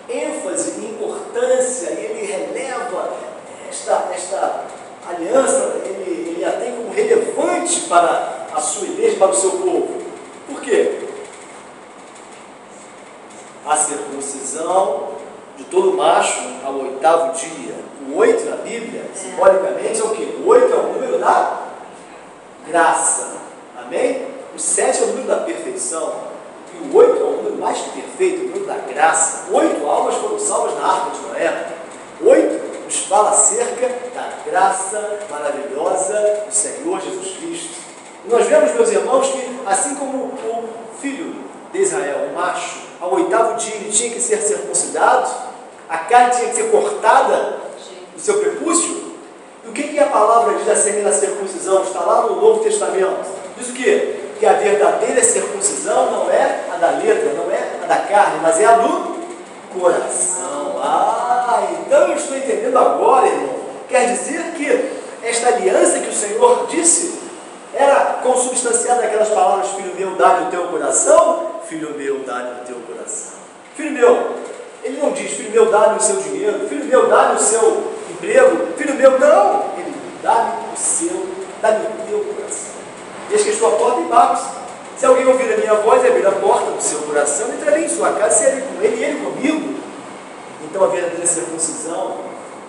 ênfase e importância, e Ele releva esta aliança, Ele a tem como relevante para a sua igreja, para o seu povo? Por quê? A circuncisão de todo macho ao 8º dia. O 8 na Bíblia, simbolicamente, é o quê? O 8 é o número da graça. Amém? O 7 é o número da perfeição. E o 8 é o número mais que perfeito, o número da graça. 8 almas foram salvas na arca de Noé. 8 nos fala acerca da graça maravilhosa do Senhor Jesus Cristo. E nós vemos, meus irmãos, que assim como o filho de Israel, o macho, ao 8º dia ele tinha que ser circuncidado, a carne tinha que ser cortada do seu prepúcio. E o que a palavra diz acerca da circuncisão? Está lá no Novo Testamento. Diz o quê? Que a verdadeira circuncisão não é a da letra, não é a da carne, mas é a do coração. Então eu estou entendendo agora, irmão. Quer dizer que esta aliança que o Senhor disse era consubstanciada naquelas palavras: filho meu, dá-me o teu coração. Filho meu, dá-me o teu coração. Filho meu, ele não diz: filho meu, dá-me o seu dinheiro. Filho meu, dá-me o seu emprego. Filho meu, não. Ele: dá-me o teu coração. Eis que estou à porta e bato. Se alguém ouvir a minha voz e abrir a porta do seu coração, entrarei em sua casa, serei com ele e ele comigo. Então a verdadeira circuncisão,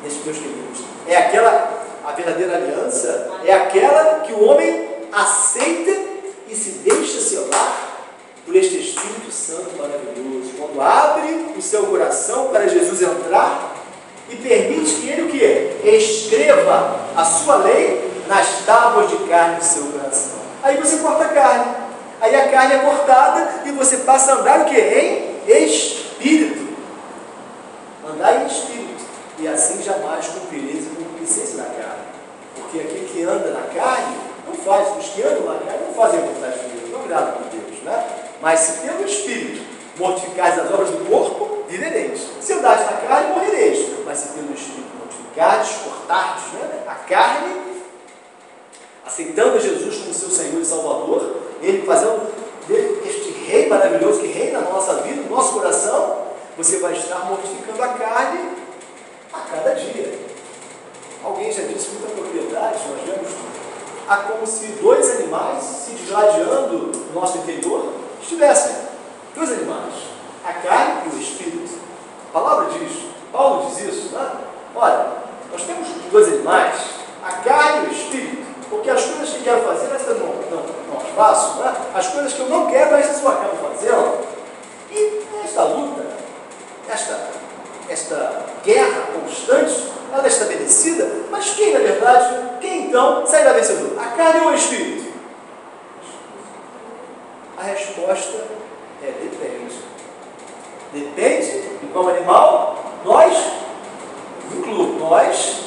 meus queridos, é a verdadeira aliança, é aquela que o homem aceita e se deixa selar por este Espírito Santo maravilhoso, quando abre o seu coração para Jesus entrar e permite que ele o quê? Escreva a sua lei nas tábuas de carne do seu coração. Aí você corta a carne, aí a carne é cortada e você passa a andar o quê? Em Espírito. Andar em Espírito. E assim jamais cumprireis a concupiscência da carne. Porque aquele que anda na carne, não faz, os que andam na carne não fazem a vontade de Deus, não é agrado por Deus, né? Mas se pelo Espírito mortificar mortificardes as obras do corpo, vivereis. Se andares na carne, morrereis. Mas se pelo Espírito mortificardes, cortardes, né, a carne, aceitando Jesus como seu Senhor e Salvador, Ele fazendo dele este Rei maravilhoso que reina na nossa vida, no nosso coração, você vai estar mortificando a carne a cada dia. Alguém já disse muita propriedade, nós vemos, há como se dois animais se digladiando no nosso interior estivessem. Dois animais, a carne e o espírito. A palavra diz, Paulo diz isso, né? Olha, nós temos dois animais, a carne e o espírito, porque as coisas que quero fazer, mas não as faço, né? As coisas que eu não quero, mas eu acabo fazendo. E esta luta, esta guerra constante, ela é estabelecida, mas quem, na verdade, quem então sairá vencedor? A carne ou o espírito? A resposta é depende. Depende de qual animal nós, incluo, nós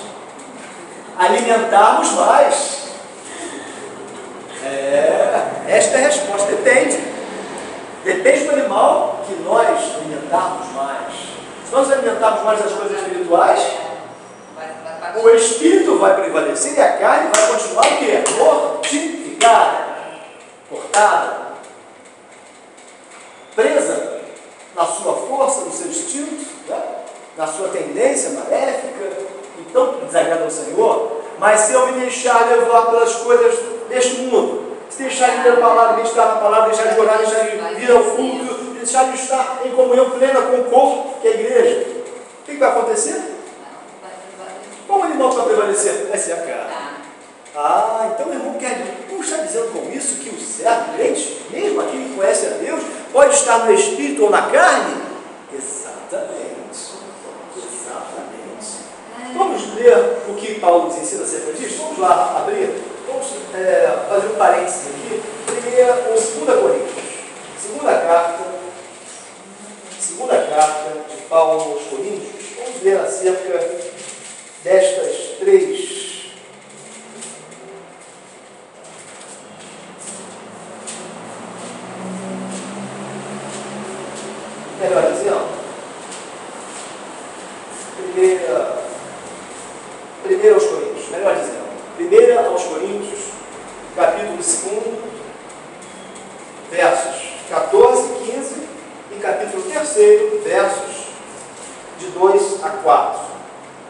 alimentarmos mais. Esta é a resposta, depende. Depende do animal que nós alimentarmos mais. Se nós alimentarmos mais das coisas espirituais, o espírito vai prevalecer e a carne vai continuar o quê? Mortificada, cortada, presa na sua força, no seu instinto, né? Na sua tendência maléfica, que tanto desagrada ao Senhor. Mas se eu me deixar levar pelas coisas deste mundo, se deixar de ler a palavra, meditar na palavra, deixar de orar, deixar de vir ao culto, deixar de estar em comunhão plena com o corpo, que é a igreja, o que vai acontecer? Como animal vai prevalecer? Vai ser a carne. Então o irmão não está dizendo com isso que o servo, crente, mesmo aquele que conhece a Deus, pode estar no espírito ou na carne? Exatamente. Vamos ler o que Paulo nos ensina acerca disso? Vamos lá abrir. Vamos fazer um parênteses aqui. Primeira ou segunda Coríntios. Segunda carta de Paulo aos Coríntios. Vamos ver acerca destas três melhor dizendo, primeira aos Coríntios, melhor dizendo, primeira aos Coríntios, capítulo 2, versos 14, 15 e capítulo 3, versos de 2 a 4.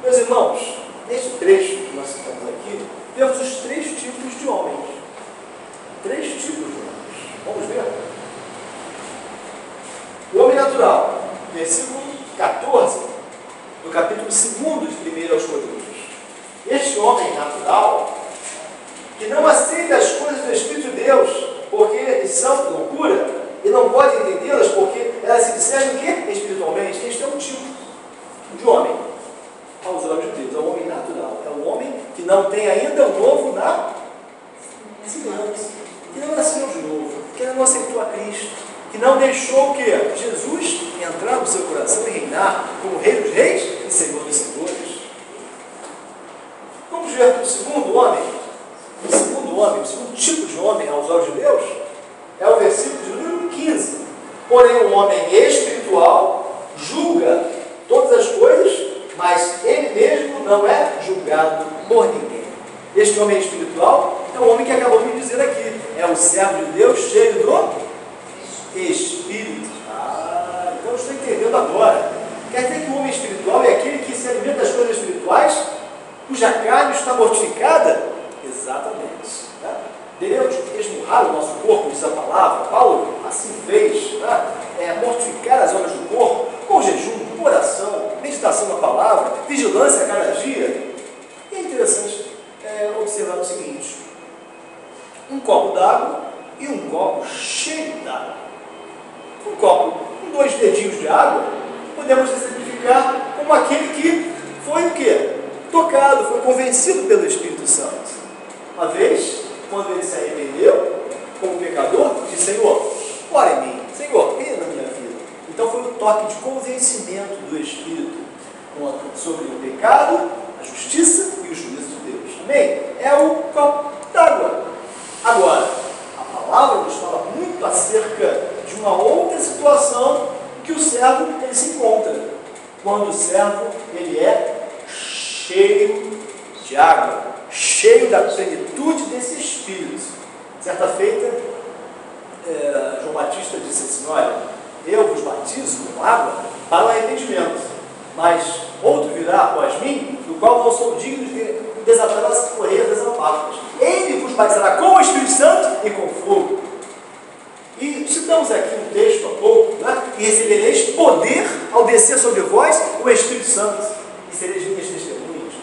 Meus irmãos, nesse trecho que nós citamos aqui, temos os três tipos de homens. Três tipos de homens. Vamos ver? O homem natural, versículo 14, do capítulo 2 de 1 aos Coríntios. Este homem natural, que não aceita as coisas do Espírito de Deus, porque são loucura, e não pode entendê-las, porque elas se discernem o quê? Espiritualmente. Este é um tipo de homem, aos olhos de Deus. É o homem natural, é o homem que não tem ainda o novo na semelhança, que não nasceu de novo, que não aceitou a Cristo, que não deixou o quê? Jesus entrar no seu coração e reinar como Rei dos Reis e Senhor dos Senhores. Vamos ver o segundo homem. O segundo tipo de homem aos olhos de Deus é o versículo de número 15. Porém, o homem espiritual julga todas as coisas, mas ele mesmo não é julgado por ninguém. Este homem espiritual é o homem que acabou de dizer aqui. É o servo de Deus cheio do Espírito. Então eu estou entendendo agora. Quer dizer que o homem espiritual é aquele que se alimenta das coisas espirituais, cuja carne está mortificada? Exatamente. Né? Devemos esmurrar o nosso corpo, diz a palavra. Paulo assim fez, né? Mortificar as obras do corpo, com jejum, com oração, meditação na palavra, vigilância a cada dia. E é interessante observar o seguinte: um copo d'água e um copo cheio d'água. Um copo com 2 dedinhos de água, podemos exemplificar como aquele que foi o quê? Tocado, foi convencido pelo Espírito Santo. Uma vez, quando ele se arrependeu, como pecador, disse: Senhor, ora em mim, Senhor, reina na minha vida. Então foi o toque de convencimento do Espírito sobre o pecado, a justiça e o juízo de Deus. Amém? É o copo d'água. Agora, a palavra nos fala muito acerca de uma outra situação que o servo ele se encontra? Quando o servo ele é cheio de água, cheio da plenitude desse Espírito. Certa feita, João Batista disse assim: olha, eu vos batizo com água para o arrependimento, mas outro virá após mim, do qual não sou digno de desatar as correias das alparcas. Ele vos batizará com o Espírito Santo e com fogo. E citamos aqui um texto há pouco, né? E recebereis poder ao descer sobre vós o Espírito Santo, e sereis minhas testemunhas.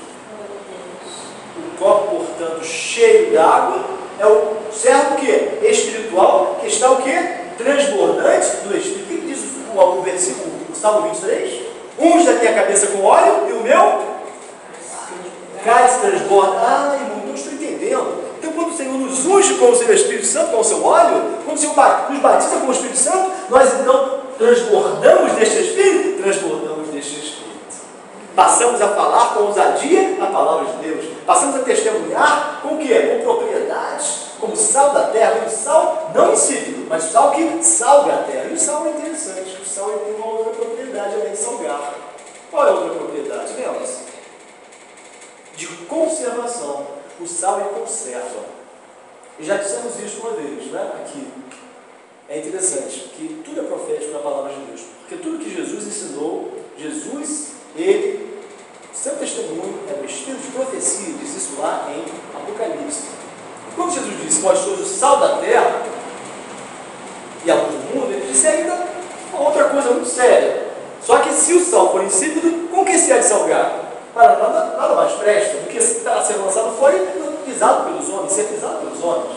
O copo, portanto, cheio d'água, é o servo o quê? Espiritual, que está o quê? Transbordante do Espírito. O que diz o versículo, o Salmo 23? Unge da minha cabeça com óleo e o meu cálice transborda. Ah, irmão, então estou entendendo. Então, quando o Senhor nos unge com o seu Espírito Santo, com o seu óleo, quando o Senhor nos batiza com o Espírito Santo, nós então transbordamos deste Espírito, transbordamos deste Espírito. Passamos a falar com ousadia a palavra de Deus. Passamos a testemunhar com o quê? Com propriedade, como sal da terra. E o sal não insípido, mas o sal que salga a terra. E o sal é interessante, o sal tem uma outra propriedade além de salgar. Qual é a outra propriedade? Lembra-se? De conservação. O sal ele conserva. E já dissemos isso uma vez, né? Aqui. É interessante que tudo é profético na palavra de Deus. Porque tudo que Jesus ensinou, ele, seu testemunho é o espírito de profecia, diz isso lá em Apocalipse. E quando Jesus disse: vós sois o sal da terra e a luz do mundo, ele disse ainda uma outra coisa muito séria. Só que se o sal for insípido, com que se há de salgar? Para nada mais presta do que está sendo lançado fora e pisado pelos homens, ser pisado pelos homens.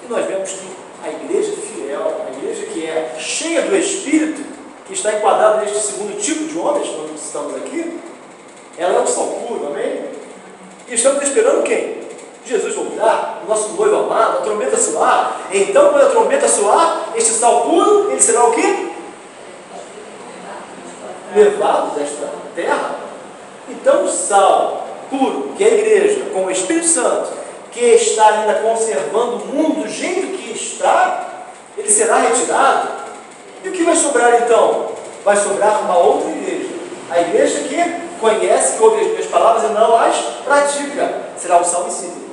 E nós vemos que a igreja fiel, a igreja que é cheia do Espírito, que está enquadrada neste segundo tipo de homens, que nós estamos aqui, ela é um sal puro, amém? E estamos esperando quem? Jesus voltar, o nosso noivo amado, a trombeta soar. Então, quando a trombeta soar, este sal puro, ele será o quê? Levado desta terra. Então, o sal puro, que é a igreja, com o Espírito Santo, que está ainda conservando o mundo do jeito que está, ele será retirado. E o que vai sobrar então? Vai sobrar uma outra igreja. A igreja que conhece, que ouve as minhas palavras e não as pratica. Será o sal insípido.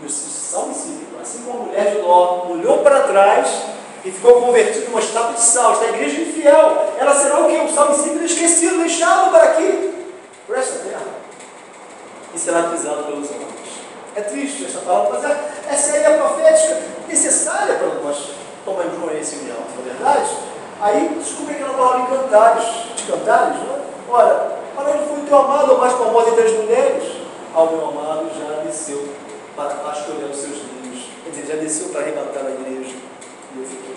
E o sal insípido, assim como a mulher de Ló olhou para trás e ficou convertido numa estátua de sal, esta igreja infiel, ela será o quê? O sal insípido esquecido, deixado para aqui, por esta terra, e será pisado pelos homens. É triste esta palavra, mas essa é a profética necessária para nós tomarmos conhecimento, não é verdade? Aí descobri aquela palavra em Cantares, de Cantares, não é? Ora, para onde foi o teu amado, ou mais famoso entre as mulheres? Ao meu amado já desceu para pastorear os seus ninhos. Quer dizer, já desceu para arrebatar a igreja. E eu fiquei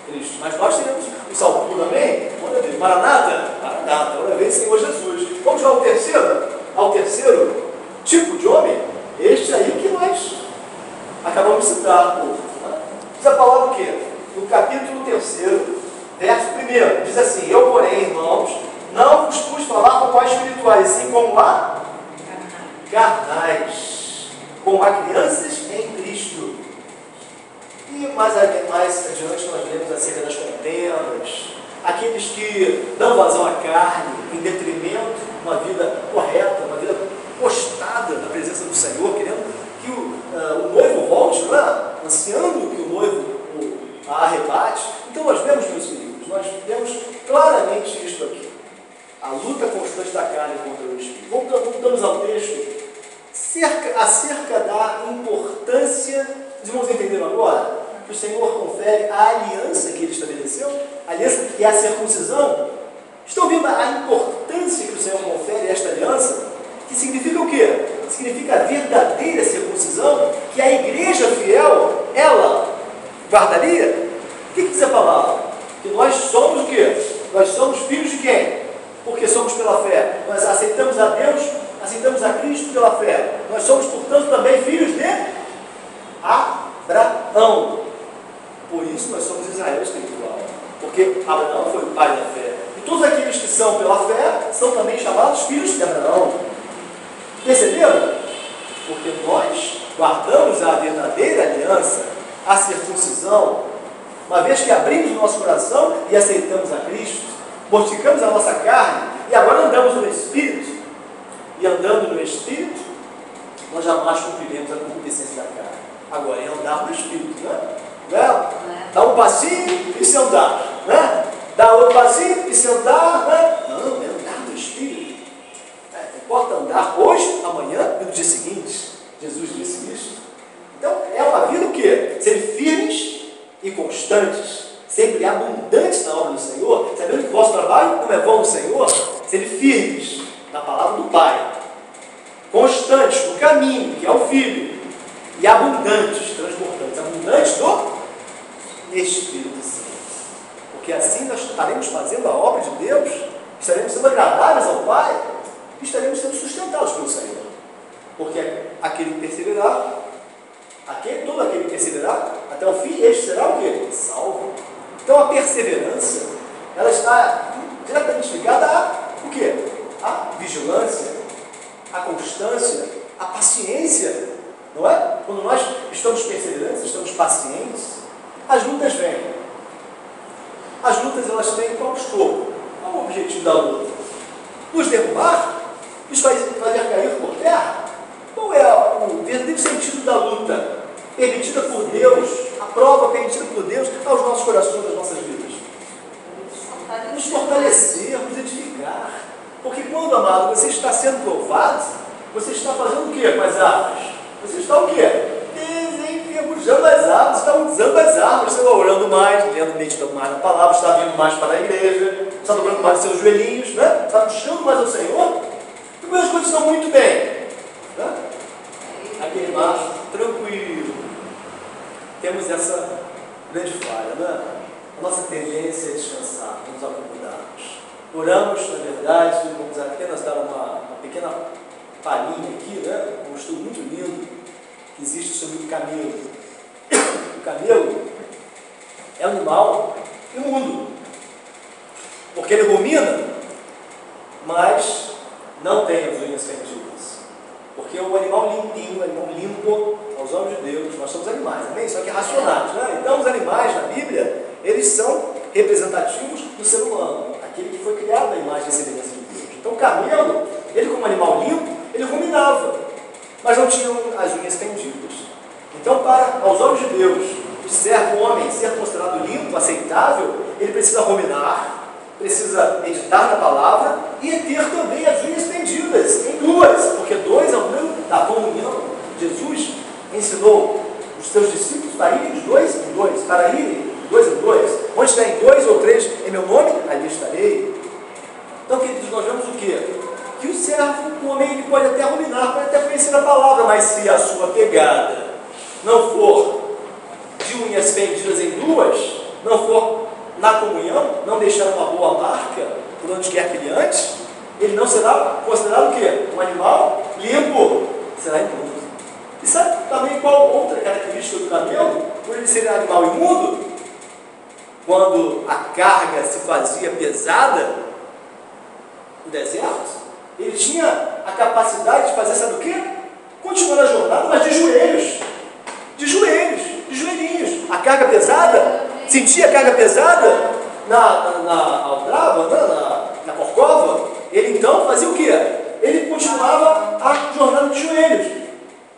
triste. Mas nós teremos o sal puro, amém? Olha bem, Maranata? Maranata, olha bem, Senhor Jesus. Vamos lá ao terceiro tipo de homem? Este aí que nós acabamos de citar. Diz a palavra o quê? No capítulo 3, verso 1, diz assim: eu, porém, irmãos, não vos pus falar como a espirituais, sim como a carnais, como a crianças em Cristo. E mais adiante nós lemos acerca das contendas, aqueles que dão vazão à carne em detrimento de uma vida correta, uma vida postada na presença do Senhor, querendo que o noivo volte lá, ansiando que o noivo a arrebate. Então nós vemos, meus queridos, nós vemos claramente isto aqui. A luta constante da carne contra o Espírito. Voltamos ao texto acerca da importância. Os irmãos entenderam agora? Que o Senhor confere a aliança que Ele estabeleceu, a aliança que é a circuncisão. Estão vendo a importância que o Senhor confere a esta aliança? Que significa o quê? Significa a verdadeira circuncisão, que a igreja fiel, ela guardaria. O que diz a palavra? Que nós somos o quê? Nós somos filhos de quem? Porque somos pela fé. Nós aceitamos a Deus, aceitamos a Cristo pela fé. Nós somos, portanto, também filhos de Abraão. Por isso nós somos Israel espiritual. Porque Abraão foi o pai da fé. E todos aqueles que são pela fé são também chamados filhos de Abraão. Perceberam? Porque nós guardamos a verdadeira aliança, a circuncisão, Uma vez que abrimos o nosso coração e aceitamos a Cristo, mortificamos a nossa carne e agora andamos no Espírito, e andando no Espírito, nós jamais cumpriremos a concupiscência da carne. Agora é andar no Espírito, né? Dá um passinho e se andar, né? Dá outro passinho e se andar, né? Não, é andar no Espírito. Importa andar hoje, amanhã e no dia seguinte. Jesus disse isso. Então, é uma vida o quê? Serem firmes e constantes, sempre abundantes na obra do Senhor, sabendo que o vosso trabalho não é vão no Senhor, serem firmes na palavra do Pai, constantes no caminho, que é o Filho, e abundantes, transportantes, abundantes do Espírito Santo. Porque assim nós estaremos fazendo a obra de Deus, estaremos sendo agradáveis ao Pai, e estaremos sendo sustentados pelo Senhor. Porque aquele que perseverar, todo aquele que perseverar até o fim, este será o quê? Salvo. Então a perseverança, ela está diretamente ligada a o quê? A vigilância, a constância, a paciência, não é? Quando nós estamos perseverantes, estamos pacientes, as lutas vêm. As lutas, elas têm qual escopo? Qual o objetivo da luta? Nos derrubar? Nos fazer cair por terra? Qual é o verdadeiro sentido da luta permitida por Deus, a prova permitida por Deus aos nossos corações, às nossas vidas? Nos fortalecer, nos edificar. Porque quando, amado, você está sendo provado, você está fazendo o quê com as árvores? Você está o quê? Desenferrujando as árvores, está usando as árvores, você está orando mais, lendo, meditando mais na palavra, está vindo mais para a igreja, está dobrando mais os seus joelhinhos, né? Está buscando mais ao Senhor, e quando as coisas estão muito bem, né? Aquele mar tranquilo. Temos essa grande falha, né? A nossa tendência é descansar, nos acomodarmos. Oramos, na verdade, vamos apenas dar uma pequena palhinha aqui, né? Um estudo muito lindo que existe sobre o camelo. O camelo é um animal imundo, porque ele rumina, mas não tem as unhas fendidas. Porque é um animal limpinho, um animal limpo aos olhos de Deus. Nós somos animais, amém? Só que racionais, né? Então os animais na Bíblia, eles são representativos do ser humano, aquele que foi criado à imagem e semelhança de Deus. Então o camelo, ele como animal limpo, ele ruminava, mas não tinha as unhas fendidas. Então, para aos olhos de Deus, o servo homem ser considerado limpo, aceitável, ele precisa ruminar, precisa meditar na palavra e ter também as unhas fendidas, em duas, porque dois é o número da comunhão. Jesus ensinou os seus discípulos para irem de dois em dois, para irem de dois em dois. Onde estiverem dois ou três em meu nome, ali estarei. Então, queridos, nós vemos o quê? Que o servo, o homem, ele pode até ruminar, pode até conhecer a palavra, mas se a sua pegada não for de unhas fendidas em duas, não for na comunhão, não deixar uma boa marca por onde quer que ele ande, ele não será considerado o quê? Um animal limpo, será imundo. E sabe também qual outra característica do camelo? Por ele ser um animal imundo, quando a carga se fazia pesada no deserto, ele tinha a capacidade de fazer, sabe o quê? Continuar a jornada, mas de joelhos. De joelhos, de joelhinhos. A carga pesada, sentia a carga pesada na aldraba, na corcova, ele então fazia o quê? Ele continuava a jornada de joelhos.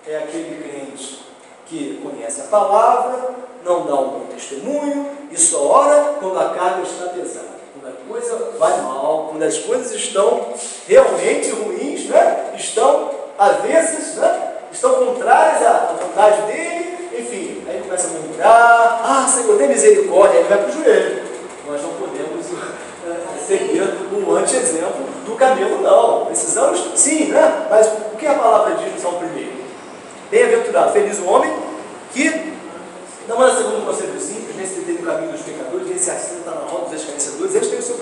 É aquele crente que conhece a palavra, não dá um bom testemunho e só ora quando a carga está pesada. Quando a coisa vai mal, quando as coisas estão realmente ruins, né? Estão avessas, né? Estão contrárias à vontade dele, enfim, aí ele começa a murmurar, Senhor, tem misericórdia, aí ele vai para o joelho. Nós não podemos seguir o anti-exemplo do camelo, não. Precisamos, sim, né? Mas o que a palavra diz no Salmo 1? Bem-aventurado, feliz o homem que não anda segundo o conselho dos ímpios, nem se detém no caminho dos pecadores, nem se assenta na roda dos escarnecedores, eles têm o seu